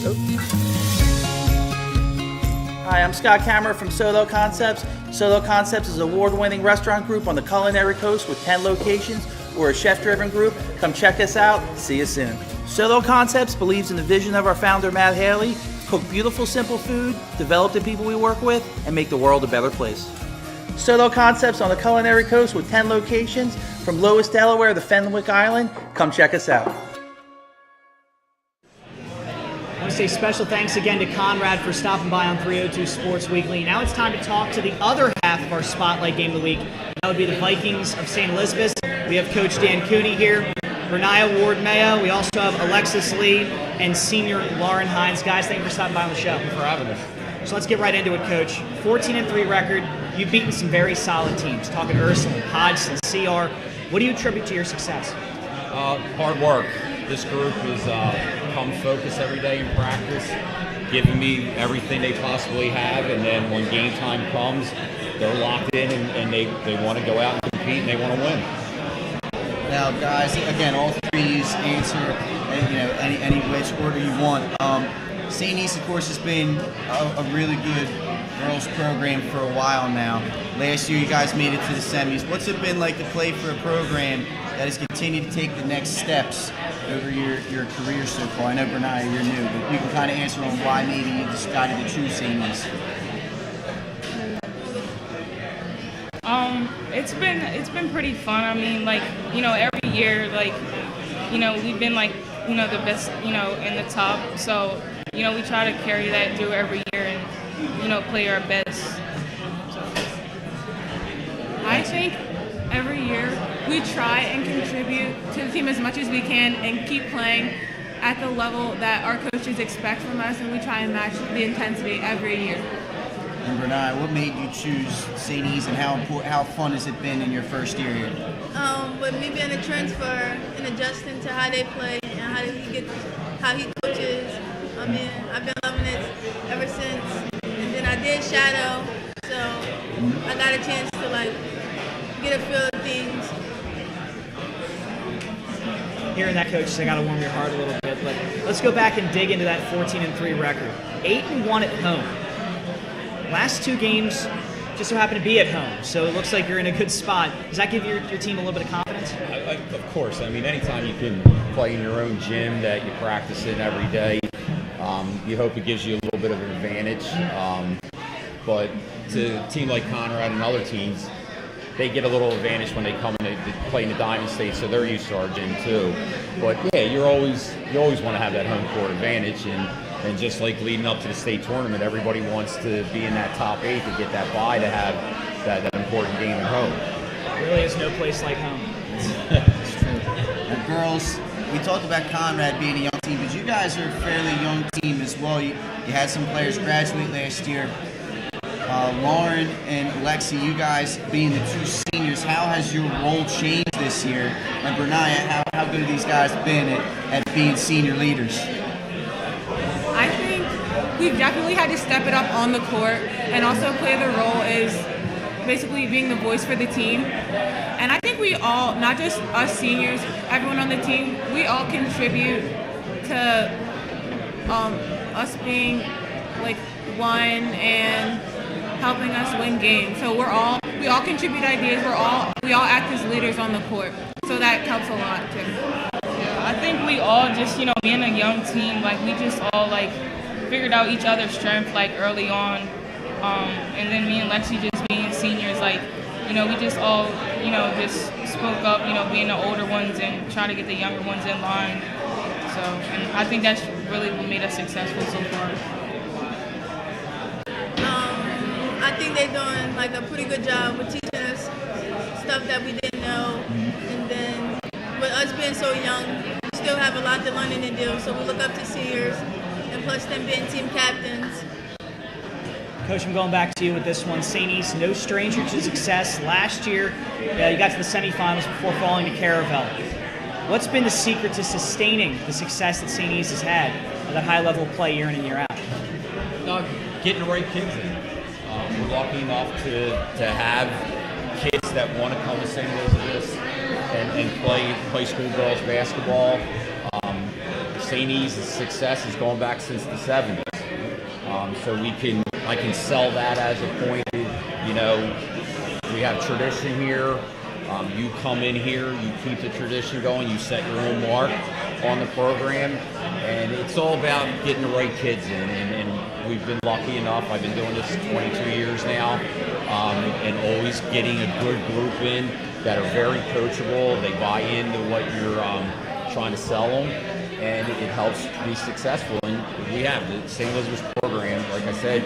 Hi, I'm Scott Kammerer from Solo Concepts. Solo Concepts is an award-winning restaurant group on the culinary coast with 10 locations. We're a chef-driven group. Come check us out. See you soon. Solo Concepts believes in the vision of our founder, Matt Haley: cook beautiful, simple food, develop the people we work with, and make the world a better place. Solo Concepts on the culinary coast with 10 locations from Lois, Delaware to Fenwick Island. Come check us out. I want to say special thanks again to Conrad for stopping by on 302 Sports Weekly. Now it's time to talk to the other half of our Spotlight Game of the Week. That would be the Vikings of St. Elizabeth. We have Coach Dan Cooney here, Renaya Ward-Mayo. We also have Alexis Lee and senior Lauren Hines. Guys, thank you for stopping by on the show. Thank you for having us. So let's get right into it, Coach. 14-3 record. You've beaten some very solid teams. Talking Ursuline, Hodgson, CR. What do you attribute to your success? Hard work. This group is come focused every day in practice, giving me everything they possibly have, and then when game time comes, they're locked in and they want to go out and compete and they want to win. Now, guys, again, all threes answer, any which order you want. St. East, of course, has been a really good girls program for a while now. Last year, you guys made it to the semis. What's it been like to play for a program that has continued to take the next steps over your career so far? I know, Bernaya, you're new, but you can kind of answer on why maybe you decided to choose St. East. It's been pretty fun. I mean, every year, we've been the best, in the top. So, we try to carry that through every year and, play our best. So. I think every year we try and contribute to the team as much as we can and keep playing. at the level that our coaches expect from us, and we try and match the intensity every year. And Bernard, what made you choose St. E's, and how fun has it been in your first year here? With me being a transfer and adjusting to how they play and how he coaches, I mean, I've been loving it ever since. And then I did shadow, so I got a chance to get a feel of things. Hearing that, coach, I got to warm your heart a little bit. But let's go back and dig into that 14-3 record. 8-1 at home. Last two games just so happen to be at home, so it looks like you're in a good spot. Does that give your team a little bit of confidence? Of course. I mean, anytime you can play in your own gym that you practice in every day, you hope it gives you a little bit of an advantage. But to a team like Conrad and other teams, they get a little advantage when they come in to play in the Diamond State, so they're used to our gym too. But yeah, you always want to have that home court advantage, and just like leading up to the state tournament, everybody wants to be in that top 8 to get that bye to have that important game at home. There really is no place like home. It's true. Now, girls, we talked about Conrad being a young team, but you guys are a fairly young team as well. You had some players graduate last year. Lauren and Lexi, you guys being the two seniors, how has your role changed this year? And Bernaya, how good have these guys been at being senior leaders? I think we've definitely had to step it up on the court and also play the role as basically being the voice for the team. And I think we all, not just us seniors, everyone on the team, we all contribute to us being one and helping us win games. So we all contribute ideas. We all act as leaders on the court. So that helps a lot too. Yeah, I think we all just, being a young team, we just all figured out each other's strength early on. And then me and Lexi just being seniors, we just all, just spoke up, being the older ones and try to get the younger ones in line. So, and I think that's really what made us successful so far. I think they're doing a pretty good job with teaching us stuff that we didn't know. And then with us being so young, we still have a lot to learn and do. So we look up to seniors, and plus them being team captains. Coach, I'm going back to you with this one. St. E's, no stranger to success. Last year, you got to the semifinals before falling to Caravel. What's been the secret to sustaining the success that St. E's has had at that high level of play year in and year out? Getting the right kids in. We're lucky enough to have kids that want to come to St. Elizabeth's and play high school girls basketball. St. E's success is going back since the 70s. So I can sell that as a point. We have tradition here. You come in here, you keep the tradition going, you set your own mark on the program, and it's all about getting the right kids in. And we've been lucky enough. I've been doing this 22 years now, and always getting a good group in that are very coachable. They buy into what you're trying to sell them, and it helps be successful. And we have the St. Elizabeth's program, like I said,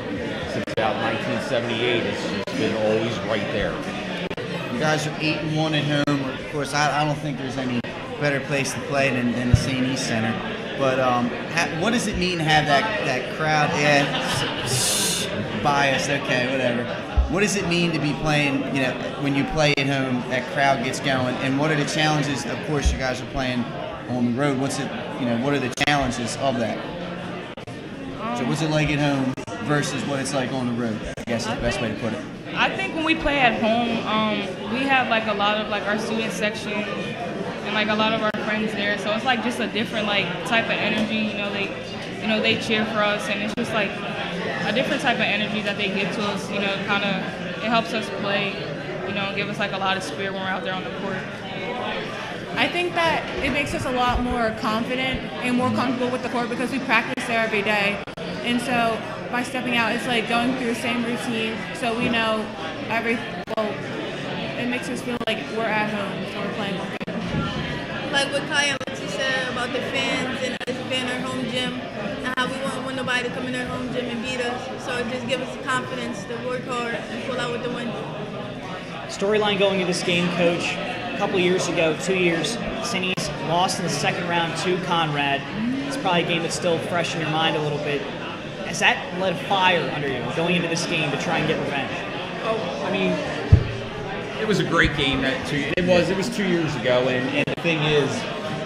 since about 1978, it's just been always right there. You guys are 8-1 at home. Of course, I don't think there's any better place to play than the St. E's Center. But what does it mean to have that crowd? Yeah, biased. Okay, whatever. What does it mean to be playing? When you play at home, that crowd gets going. And what are the challenges? Of course, you guys are playing on the road. What are the challenges of that? So what's it like at home versus what it's like on the road? I guess is the best way to put it. I think when we play at home, we have a lot of our student section and a lot of our friends there. So it's just a different type of energy. They cheer for us, and it's just a different type of energy that they give to us. It helps us play. Give us a lot of spirit when we're out there on the court. I think that it makes us a lot more confident and more comfortable with the court because we practice there every day. And so by stepping out, it's going through the same routine. So we know it makes us feel like we're at home when we're playing with them. Like what Kaya and Lexi said about the fans and us being our home gym and how we won't want nobody to come in our home gym and beat us. So it just gives us the confidence to work hard and pull out with the win. Storyline going into this game, Coach. A couple years ago, 2 years, St. E's lost in the second round to Conrad. It's probably a game that's still fresh in your mind a little bit. Has that lit a fire under you going into this game to try and get revenge? Oh, I mean, it was a great game. It was 2 years ago, and the thing is,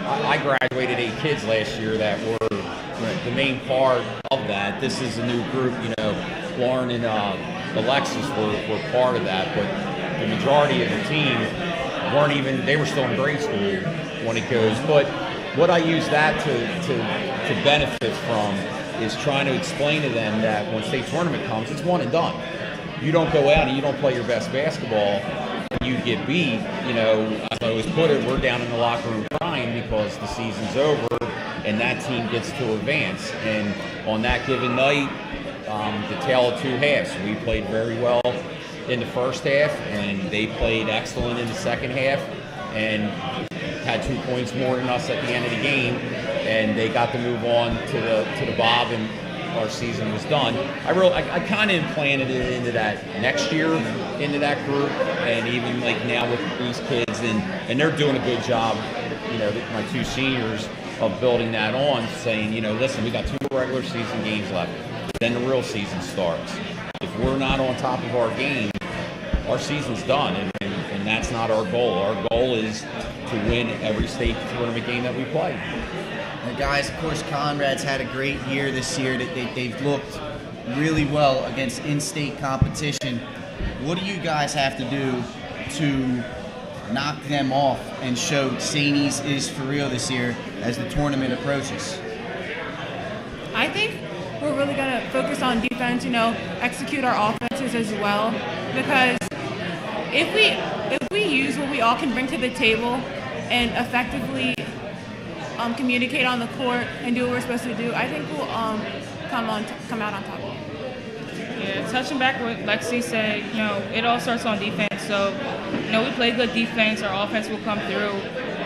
I graduated 8 kids last year that were the main part of that. This is a new group, Lauren and Alexis were part of that, but the majority of the team they were still in grade school when it goes. But what I use that to benefit from is trying to explain to them that when state tournament comes, it's one and done. You don't go out and you don't play your best basketball, you get beat. As I always put it, we're down in the locker room crying because the season's over and that team gets to advance. And on that given night, the tale of 2 halves. We played very well in the first half, and they played excellent in the second half, and had 2 points more than us at the end of the game, and they got to move on to the Bob, and our season was done. I kind of implanted it into that next year, into that group, and even like now with these kids, and they're doing a good job. My 2 seniors of building that on, saying, listen, we got 2 regular season games left. Then the real season starts. If we're not on top of our game, our season's done, and that's not our goal. Our goal is to win every state tournament game that we play. And guys, of course, Conrad's had a great year this year. They've looked really well against in-state competition. What do you guys have to do to knock them off and show St. E's is for real this year as the tournament approaches? I think we're really going to focus on defense, execute our offenses as well, because if we use what we all can bring to the table and effectively communicate on the court and do what we're supposed to do, I think we'll come out on top. Yeah, touching back what Lexi said, it all starts on defense. So, we play good defense, our offense will come through.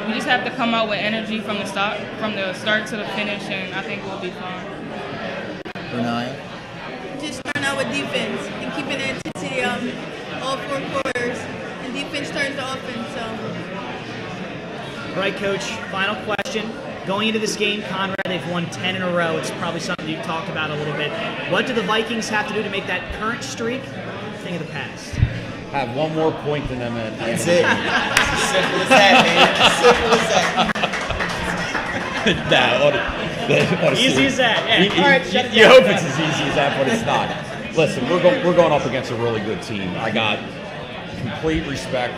We just have to come out with energy from the start to the finish, and I think we'll be fine. Renaya? Just starting out with defense and keeping the intensity all 4 quarters, and defense turns to offense. So. All right, Coach, final question. Going into this game, Conrad, they've won 10 in a row. It's probably something you've talked about a little bit. What do the Vikings have to do to make that current streak a thing of the past? Have 1 more point than them at the end. That's it. It's as simple as that, man. As simple as that. Easy as that. Yeah. All right, shut it you down. hope it's as easy as that, but it's not. Listen, we're going up against a really good team. I got complete respect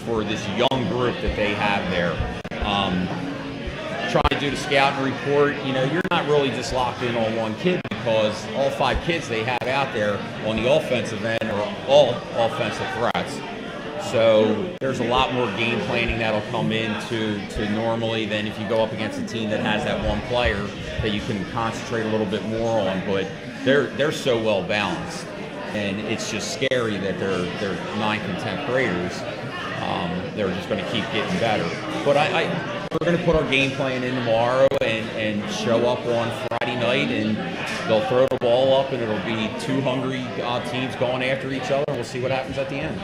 for this young group that they have there. Trying to do the scout and report, you're not really just locked in on one kid, because all 5 kids they have out there on the offensive end are all offensive threats. So there's a lot more game planning that'll come into normally than if you go up against a team that has that one player that you can concentrate a little bit more on. But they're so well balanced, and it's just scary that they're 9th and 10th graders. They're just going to keep getting better. But we're going to put our game plan in tomorrow and show up on Friday night, and they'll throw the ball up, and it'll be 2 hungry teams going after each other. We'll see what happens at the end.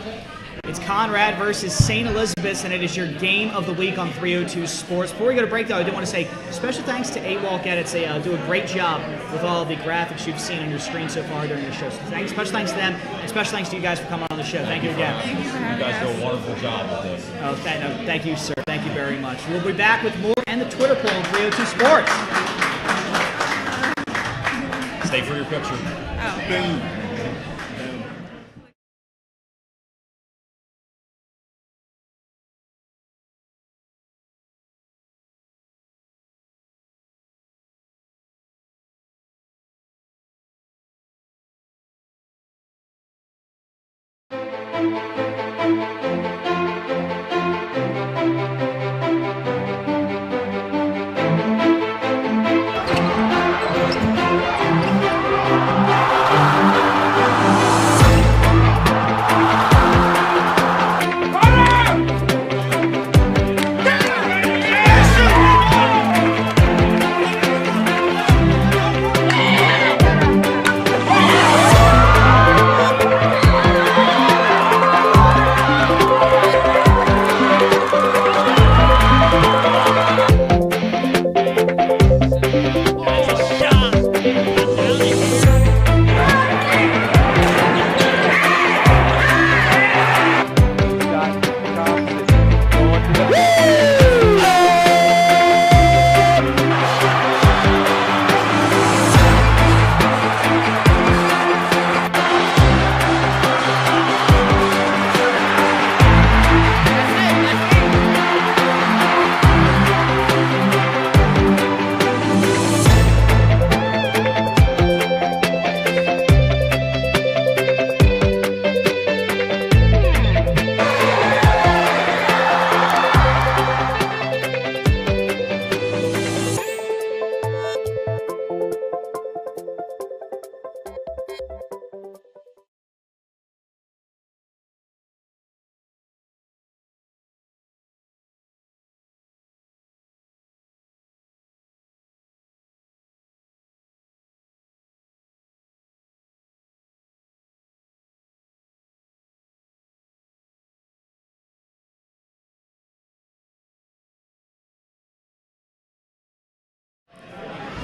It's Conrad versus St. Elizabeth's, and it is your game of the week on 302 Sports. Before we go to break, though, I do want to say special thanks to AWalk Edits. They do a great job with all of the graphics you've seen on your screen so far during the show. So special thanks to them, and special thanks to you guys for coming on the show. Thank you again. Thank you for having You guys us. do a wonderful job with this. Oh, thank you, sir. Thank you very much. We'll be back with more and the Twitter poll on 302 Sports. Stay for your picture. Oh. Boom.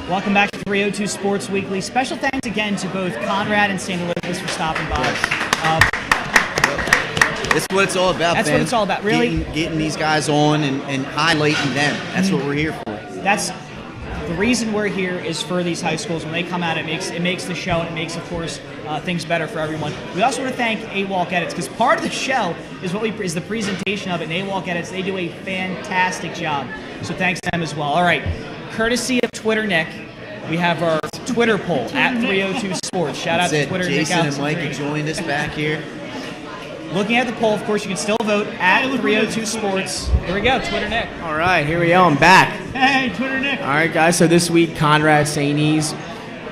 Welcome back to 302 Sports Weekly. Special thanks again to both Conrad and St. Elizabeth for stopping by. That's what it's all about, That's man. what it's all about, really. Getting these guys on and highlighting them. That's what we're here for. That's the reason we're here, is for these high schools. When they come out, it makes the show, and it makes, of course, things better for everyone. We also want to thank AWalk Edits, because part of the show is the presentation of it. And AWalk Edits, they do a fantastic job. So thanks to them as well. All right, courtesy of Twitter Nick, we have our Twitter poll at 302 Sports. Shout out to Twitter Nick. Jason and Mike have joined us back here. Looking at the poll, of course, you can still vote at 302 Sports. Here we go, Twitter Nick. All right, here we go. I'm back. Hey, Twitter Nick. All right, guys. So this week, Conrad, St. E's.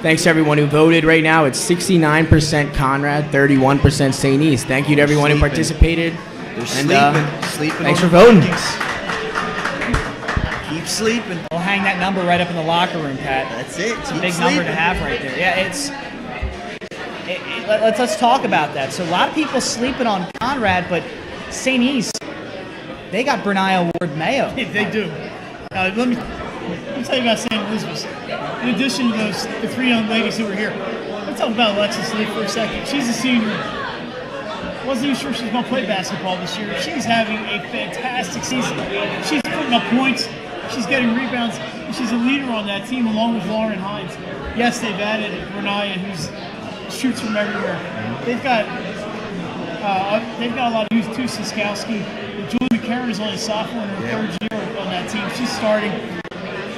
Thanks to everyone who voted right now. It's 69% Conrad, 31% St. E's. Thank you to everyone who participated. They're sleeping. Thanks for voting. Keep sleeping. We'll hang that number right up in the locker room, Pat. That's it. It's a big number to have right there. Yeah, let's talk about that. So a lot of people sleeping on Conrad, but St. E's, they got Brenia Ward Mayo. They do. Let me tell you about St. Elizabeth's. In addition to the three young ladies who were here, let's talk about Alexis Lee for a second. She's a senior. Wasn't even sure she was going to play basketball this year. She's having a fantastic season. She's putting up points. She's getting rebounds. And she's a leader on that team along with Lauren Hines. Yes, they've added Brenia, who's shoots from everywhere. They've got a lot of youth too. Siskowski, Julie McCarron is only a sophomore in her third year on that team. She's starting.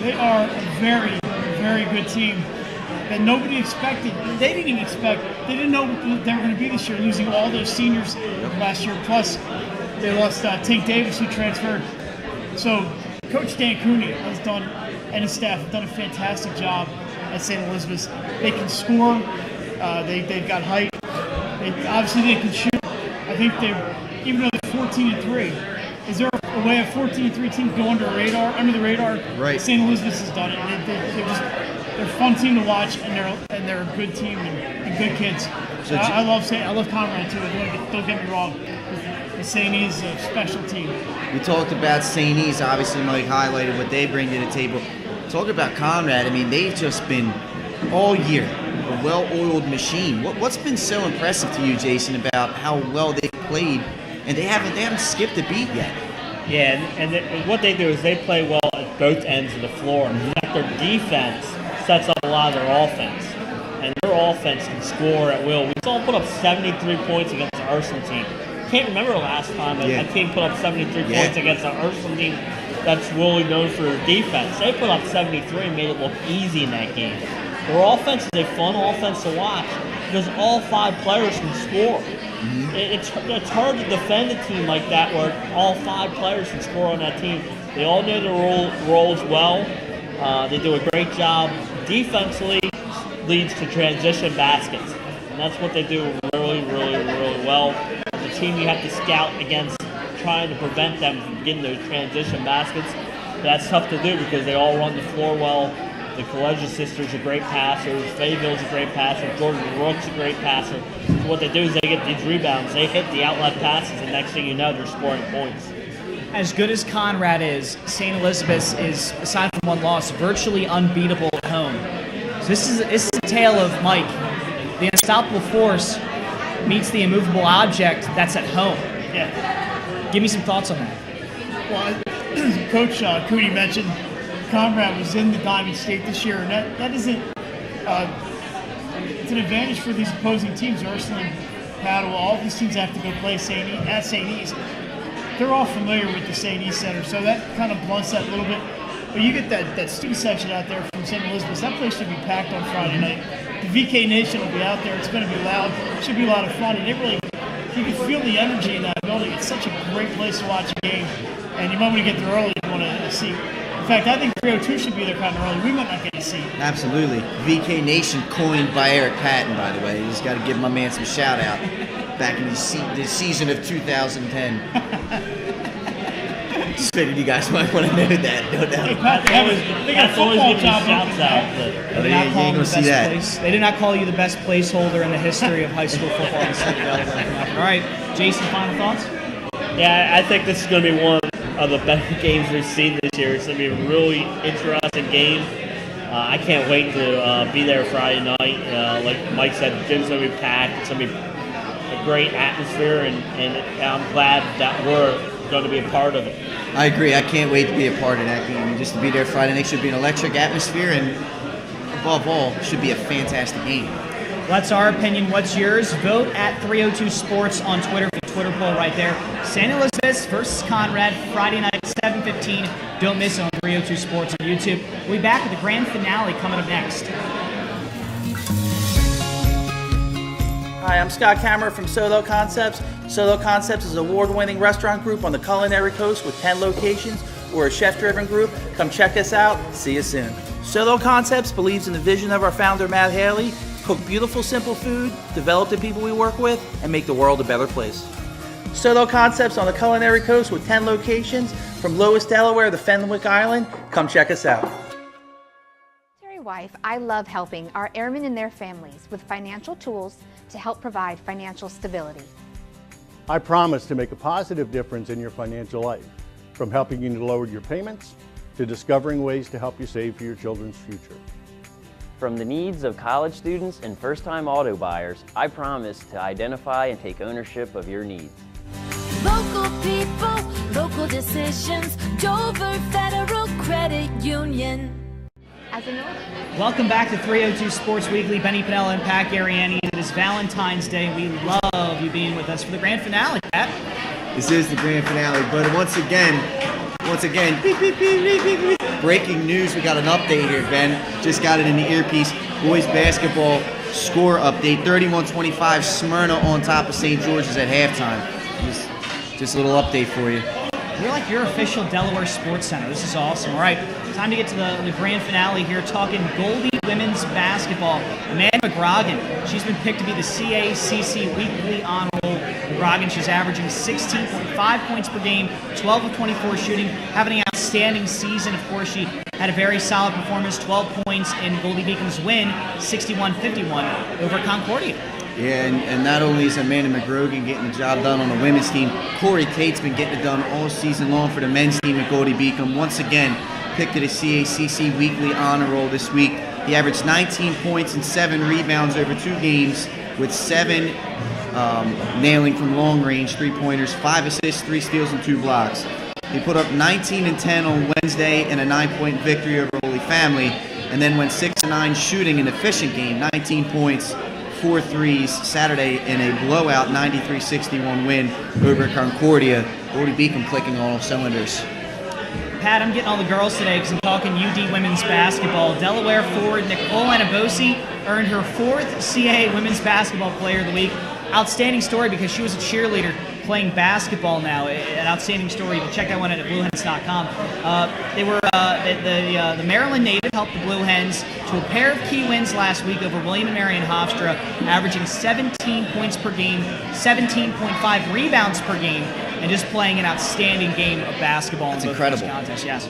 They are a very, very good team that nobody expected. They didn't even expect. They didn't know what they were going to be this year, losing all those seniors last year. Plus, they lost Tink Davis, who transferred. So, Coach Dan Cooney has done, and his staff have done a fantastic job at St. Elizabeth's. They can score. They've got height. Obviously, they can shoot. I think even though they're 14-3, is there a way a 14-3 team go under the radar? Right. St. Elizabeth's has done it. And they're a fun team to watch, and they're a good team and good kids. So I love Conrad too. Don't get me wrong. The St. E's a special team. We talked about St. E's. Obviously, Mike highlighted what they bring to the table. Talk about Conrad. I mean, they've just been all year a well-oiled machine. What's been so impressive to you, Jason, about how well they've played, and they haven't skipped a beat yet? Yeah, and what they do is they play well at both ends of the floor. In fact, their defense sets up a lot of their offense, and their offense can score at will. We saw them put up 73 points against the Ursuline team. Can't remember the last time a team put up 73 points against an Ursuline team that's really known for their defense. They put up 73 and made it look easy in that game. Their offense is a fun offense to watch because all five players can score. Mm-hmm. It's hard to defend a team like that where all five players can score on that team. They all know their roles well. They do a great job. Defensively leads to transition baskets. And that's what they do really, really, really well. The team you have to scout against trying to prevent them from getting those transition baskets. That's tough to do because they all run the floor well. The Collegiate sisters are great passers. Fayetteville's a great passer. Jordan Rook's a great passer. So what they do is they get these rebounds. They hit the outlet passes, and next thing you know, they're scoring points. As good as Conrad is, St. Elizabeth's is, aside from one loss, virtually unbeatable at home. So this is a tale of Mike. The unstoppable force meets the immovable object that's at home. Yeah. Give me some thoughts on that. Well, Coach Cooney mentioned Conrad was in the Diamond State this year, and that isn't. It's an advantage for these opposing teams. Ursuline, Padua, all of these teams have to go play at St. E's. They're all familiar with the St. E's Center, so that kind of blunts that a little bit. But you get that student section out there from St. Elizabeth. That place should be packed on Friday night. The VK Nation will be out there. It's going to be loud. It should be a lot of fun, and you can feel the energy in that building. It's such a great place to watch a game, and you might want to get there early if you want to see. In fact, I think 302 should be there kind of early. We might not get to see it. Absolutely. VK Nation coined by Eric Patton, by the way. You just got to give my man some shout out back in the season of 2010. Just figured you guys might want to know that. No doubt. Hey, Pat, they got a football job. They did not call you the best placeholder in the history of high school football in the state of Delaware. All right, Jason, final thoughts? Yeah, I think this is going to be one of the better games we've seen this year. It's going to be a really interesting game. I can't wait to be there Friday night. Like Mike said, the gym's going to be packed. It's going to be a great atmosphere, and I'm glad that we're going to be a part of it. I agree. I can't wait to be a part of that game. Just to be there Friday night should be an electric atmosphere, and above all, should be a fantastic game. Well, that's our opinion. What's yours? Vote at 302 Sports on Twitter for the Twitter poll right there. San Elizabeth versus Conrad, Friday night, 7:15. Don't miss it on 302 Sports on YouTube. We'll be back with the grand finale coming up next. Hi, I'm Scott Kammerer from Solo Concepts. Solo Concepts is an award-winning restaurant group on the culinary coast with 10 locations. We're a chef-driven group. Come check us out. See you soon. Solo Concepts believes in the vision of our founder, Matt Haley: cook beautiful, simple food, develop the people we work with, and make the world a better place. Solo Concepts on the culinary coast with 10 locations from Lois, Delaware to Fenwick Island. Come check us out. Wife, I love helping our airmen and their families with financial tools to help provide financial stability. I promise to make a positive difference in your financial life, from helping you to lower your payments to discovering ways to help you save for your children's future. From the needs of college students and first-time auto buyers, I promise to identify and take ownership of your needs. Local people, local decisions, Dover Federal Credit Union. Welcome back to 302 Sports Weekly. Benny Pinella and Pat Gariani. It is Valentine's Day. We love you being with us for the grand finale, Pat. This is the grand finale, but once again, beep, beep, beep, beep, beep, beep. Breaking news. We got an update here, Ben. Just got it in the earpiece. Boys basketball score update. 31-25, Smyrna on top of St. George's at halftime. Just a little update for you. We're like your official Delaware Sports Center. This is awesome. All right, time to get to the grand finale here, talking Goldie women's basketball. Amanda McGrogan, she's been picked to be the CACC Weekly Honor Roll. McGrogan, she's averaging 16.5 points per game, 12 of 24 shooting, having an outstanding season. Of course, she had a very solid performance, 12 points in Goldie Beacon's win, 61-51 over Concordia. Yeah, and not only is Amanda McGrogan getting the job done on the women's team, Corey Tate's been getting it done all season long for the men's team at Goldie Beacon. Once again, picked to the CACC Weekly Honor Roll this week. He averaged 19 points and 7 rebounds over 2 games, with 7 nailing from long range, 3-pointers, 5 assists, 3 steals, and 2 blocks. He put up 19 and 10 on Wednesday in a 9-point victory over Holy Family, and then went 6 and 9 shooting an efficient game, 19 points, 4 threes Saturday in a blowout 93-61 win over Concordia. Goldie Beacon clicking on all cylinders. Pat, I'm getting all the girls today because I'm talking UD women's basketball. Delaware forward Nicole Anabosi earned her 4th CAA Women's Basketball Player of the Week. Outstanding story because she was a cheerleader playing basketball now. An outstanding story. You can check that one out at bluehens.com. They were the Maryland native helped the Blue Hens to a pair of key wins last week over William and Marion Hofstra, averaging 17 points per game, 17.5 rebounds per game, and just playing an outstanding game of basketball. That's in both incredible. those contests. Yes.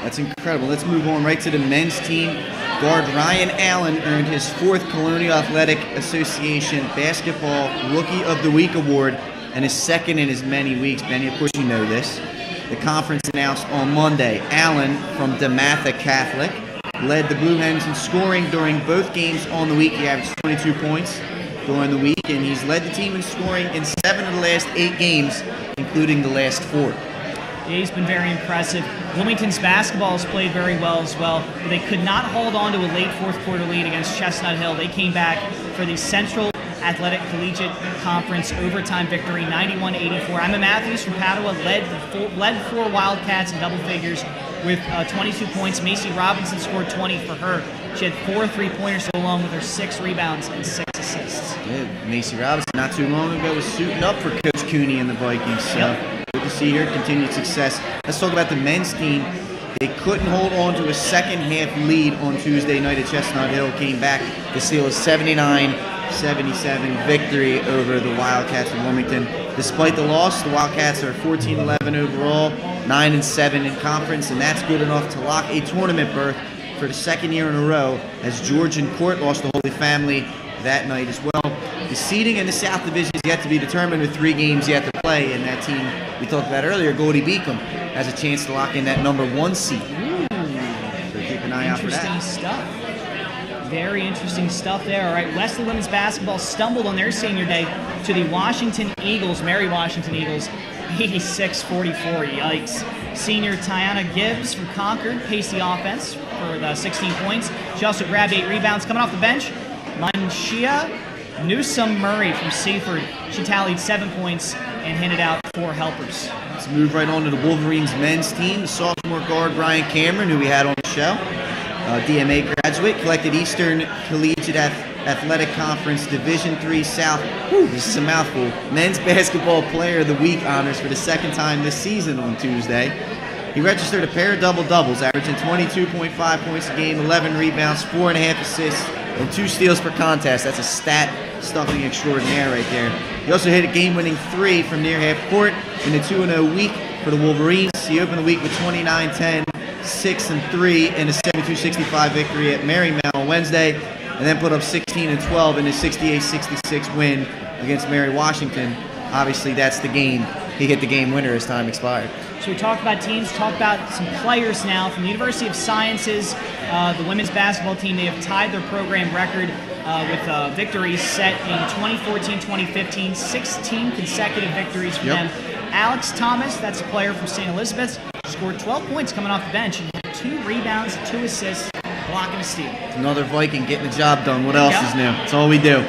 That's incredible. Let's move on right to the men's team. Guard Ryan Allen earned his 4th Colonial Athletic Association Basketball Rookie of the Week award and his 2nd in as many weeks. Benny, of course you know this. The conference announced on Monday. Allen from DeMatha Catholic led the Blue Hens in scoring during both games on the week. He averaged 22 points during the week, and he's led the team in scoring in 7 of the last 8 games, including the last 4. Yeah, he's been very impressive. Bloomington's basketball has played very well as well, but they could not hold on to a late 4th quarter lead against Chestnut Hill. They came back for the Central Athletic Collegiate Conference overtime victory, 91-84. Emma Matthews from Padua led 4 Wildcats in double figures with 22 points. Macy Robinson scored 20 for her. She had 4 3-pointers along with her 6 rebounds and 6 assists. Yeah, Macy Robinson not too long ago was suiting up for Coach Cooney and the Vikings. So good to see her continued success. Let's talk about the men's team. They couldn't hold on to a second half lead on Tuesday night at Chestnut Hill. Came back to seal a 79-77 victory over the Wildcats of Wilmington. Despite the loss, the Wildcats are 14-11 overall, 9-7 in conference, and that's good enough to lock a tournament berth for the 2nd year in a row, as Georgian Court lost to Holy Family that night as well. The seeding in the South Division is yet to be determined with 3 games yet to play, and that team we talked about earlier, Goldie Beacon, has a chance to lock in that number 1 seed. So keep an eye out for interesting stuff. Very interesting stuff there. All right, Wesley women's basketball stumbled on their senior day to the Washington Eagles, Mary Washington Eagles, 86-44. Yikes. Senior Tiana Gibbs from Concord paced the offense for the 16 points. She also grabbed 8 rebounds. Coming off the bench, Manshia Newsome Murray from Seaford. She tallied 7 points and handed out 4 helpers. Let's move right on to the Wolverines men's team. The sophomore guard Brian Cameron, who we had on the show, DMA graduate, collected Eastern Collegiate Athletic Conference Division III South. This is a mouthful. Men's Basketball Player of the Week honors for the second time this season on Tuesday. He registered a pair of double-doubles, averaging 22.5 points a game, 11 rebounds, 4.5 assists, and 2 steals per contest. That's a stat-stuffing extraordinaire right there. He also hit a game-winning 3 from near half court in the 2-0 week for the Wolverines. He opened the week with 29-10, 6-3 in a 72-65 victory at Marymount on Wednesday, and then put up 16-12 in a 68-66 win against Mary Washington. Obviously, that's the game. He hit the game winner as time expired. So we talked about teams, talked about some players now. From the University of Sciences, the women's basketball team, they have tied their program record with victories set in 2014-2015, 16 consecutive victories for them. Alex Thomas, that's a player from St. Elizabeth's, scored 12 points coming off the bench and had 2 rebounds, 2 assists, block and a steal. Another Viking getting the job done. What else is new? That's all we do.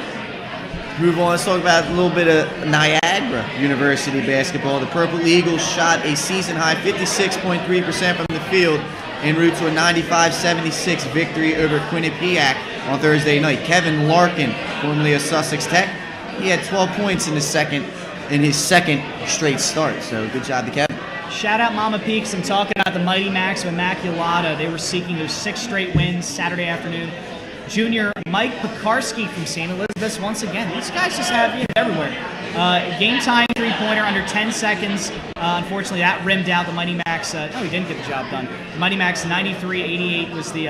Move on, let's talk about a little bit of Niagara University basketball. The Purple Eagles shot a season-high 56.3% from the field en route to a 95-76 victory over Quinnipiac on Thursday night. Kevin Larkin, formerly of Sussex Tech, he had 12 points in his second straight start. So good job to Kevin. Shout out Mama Peaks. I'm talking about the Mighty Macs of Immaculata. They were seeking their 6th straight wins Saturday afternoon. Junior Mike Pekarski from St. Elizabeth's once again. These guys just have it everywhere. Game time 3-pointer under 10 seconds. Unfortunately, that rimmed out the Mighty Macs. No, he didn't get the job done. The Mighty Macs 93-88 was the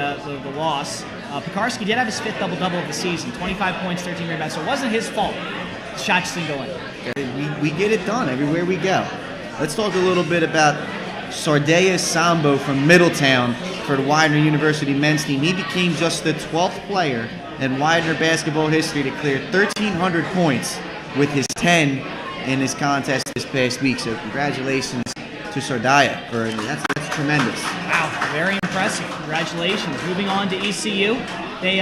loss. Pekarski did have his 5th double-double of the season. 25 points, 13 rebounds. So it wasn't his fault. The shot just didn't go in. We get it done everywhere we go. Let's talk a little bit about Sardea Sambo from Middletown for the Widener University men's team. He became just the 12th player in Widener basketball history to clear 1,300 points with his 10 in his contest this past week. So congratulations to Sardea. That's tremendous. Wow, very impressive. Congratulations. Moving on to ECU. They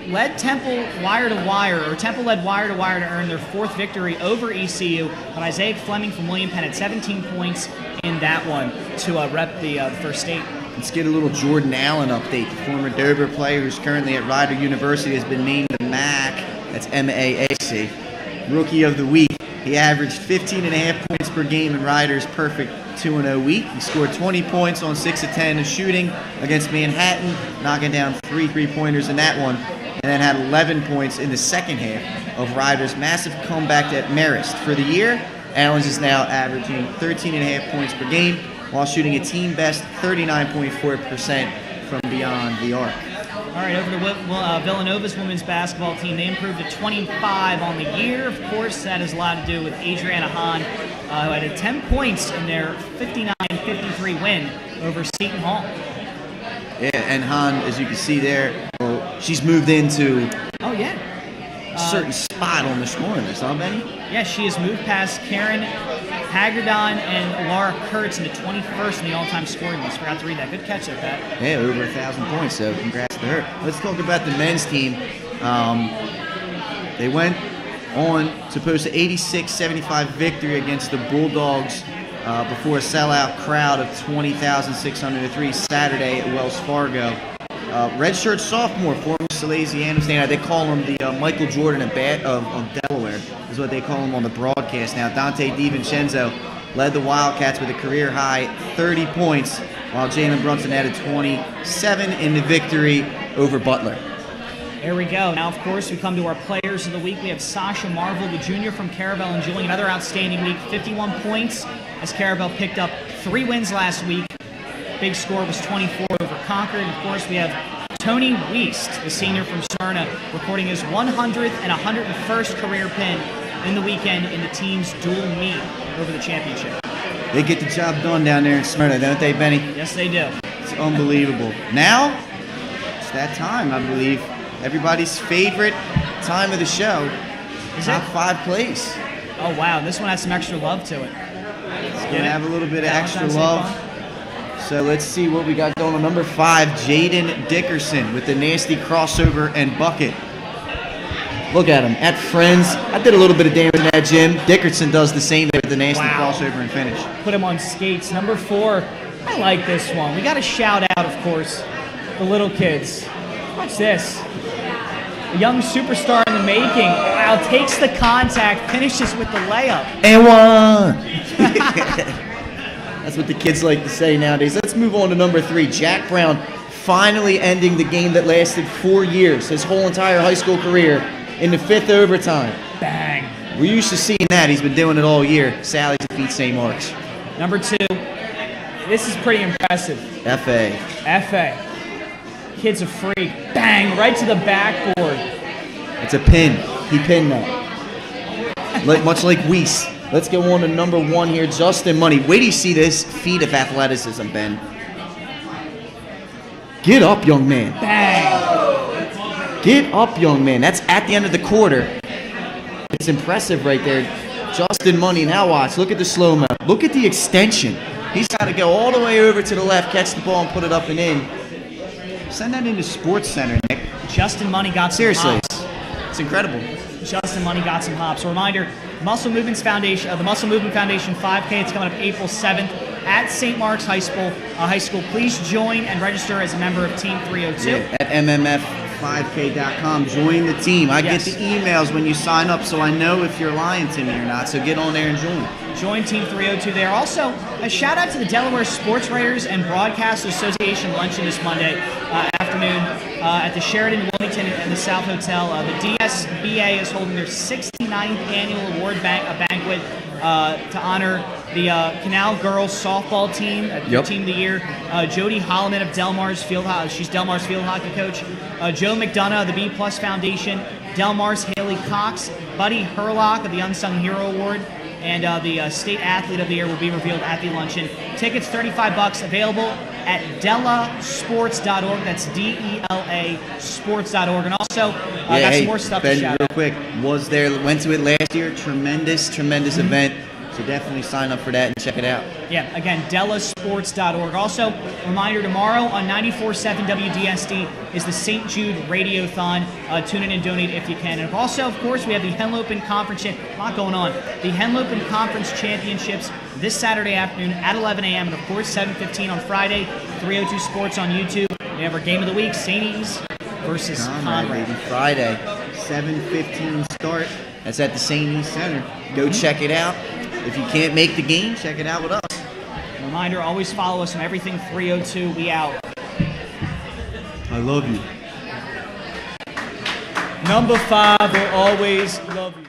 led Temple wire to wire, or Temple led wire to wire to earn their 4th victory over ECU. But Isaiah Fleming from William Penn had 17 points in that one to rep the first state. Let's get a little Jordan Allen update. The former Dover player who's currently at Rider University has been named the MAC, that's M-A-A-C, Rookie of the Week. He averaged 15.5 points per game in Rider's perfect 2-0 week. He scored 20 points on 6 of 10 of shooting against Manhattan, knocking down 3 3-pointers in that one, and then had 11 points in the second half of Rider's massive comeback at Marist. For the year, Allen's is now averaging 13.5 points per game while shooting a team-best 39.4% from beyond the arc. All right, over to Villanova's women's basketball team. They improved to 25 on the year. Of course, that has a lot to do with Adriana Hahn, who had 10 points in their 59-53 win over Seton Hall. Yeah, and Hahn, as you can see there, she's moved into a certain spot on the scoring list, huh, Benny? Yeah, she has moved past Karen Hagerdon and Laura Kurtz into 21st in the all-time scoring list. Forgot to read that. Good catch there, Pat. Yeah, over 1,000 points, so congrats to her. Let's talk about the men's team. They went on to post an 86-75 victory against the Bulldogs before a sellout crowd of 20,603 Saturday at Wells Fargo. Redshirt sophomore, former Salesiano standout. They call him the Michael Jordan of Delaware, is what they call him on the broadcast now. Dante DiVincenzo led the Wildcats with a career-high 30 points, while Jalen Brunson added 27 in the victory over Butler. There we go. Now, of course, we come to our players of the week. We have Sasha Marvel, the junior from Carabel and Julian. Another outstanding week, 51 points, as Carabel picked up 3 wins last week. Big score was 24 over Concord. And, of course, we have Tony Wiest, the senior from Smyrna, recording his 100th and 101st career pin in the weekend in the team's dual meet over the championship. They get the job done down there in Smyrna, don't they, Benny? Yes, they do. It's unbelievable. Now, that time, I believe. Everybody's favorite time of the show. Top 5 plays. Oh, wow. This one has some extra love to it. It's going to have a little bit of extra love. So let's see what we got going on. Number 5, Jaden Dickerson with the nasty crossover and bucket. Look at him. At Friends. I did a little bit of damage in that gym. Dickerson does the same with the nasty crossover and finish. Put him on skates. Number 4, I like this one. We got to shout out, of course, the little kids. Watch this. A young superstar in the making. Wow, takes the contact, finishes with the layup. And one. That's what the kids like to say nowadays. Let's move on to number 3. Jack Brown finally ending the game that lasted 4 years, his whole entire high school career, in the 5th overtime. Bang. We're used to seeing that. He's been doing it all year. Sally defeats St. Mark's. Number 2. This is pretty impressive. FA. Kid's a freak. Bang, right to the backboard. It's a pin. He pinned that. Much like Weiss. Let's go on to number 1 here, Justin Money. Wait till you see this feat of athleticism, Ben. Get up, young man. Bang. Get up, young man. That's at the end of the quarter. It's impressive right there. Justin Money. Now watch. Look at the slow-mo. Look at the extension. He's got to go all the way over to the left, catch the ball, and put it up and in. Send that into Sports Center, Nick. Justin Money got some hops. It's incredible. Justin Money got some hops. A reminder, the Muscle Movement Foundation 5K. It's coming up April 7th at St. Mark's High School. Please join and register as a member of Team 302. Yeah, at mmf5k.com. Join the team. I get the emails when you sign up, so I know if you're lying to me or not. So get on there and join. Join Team 302 there. Also, a shout out to the Delaware Sports Writers and Broadcasters Association luncheon this Monday afternoon at the Sheraton Wilmington and the South Hotel. The DSBA is holding their 69th annual award banquet to honor the Canal Girls softball team, Team of the Year. Jody Holloman of Delmar's Field Hockey. She's Delmar's field hockey coach. Joe McDonough of the B Plus Foundation. Delmar's Haley Cox. Buddy Herlock of the Unsung Hero Award. And the State Athlete of the Year will be revealed at the luncheon. Tickets $35, available at delasports.org. That's DELA sports.org. And also, got some more stuff to shout out. Real quick, went to it last year. Tremendous event. So definitely sign up for that and check it out. Yeah, again, delasports.org. Also, reminder, tomorrow on 94.7 WDSD is the St. Jude Radiothon. Tune in and donate if you can. And also, of course, we have the Henlopen Conference. A lot going on. The Henlopen Conference Championships this Saturday afternoon at 11 a.m. And, of course, 7:15 on Friday. 302 Sports on YouTube. We have our game of the week, St. E's versus Conrad. Friday, 7:15 start. That's at the St. E's Center. Go check it out. If you can't make the game, check it out with us. Reminder, always follow us on everything 302. We out. I love you. Number 5 will always love you.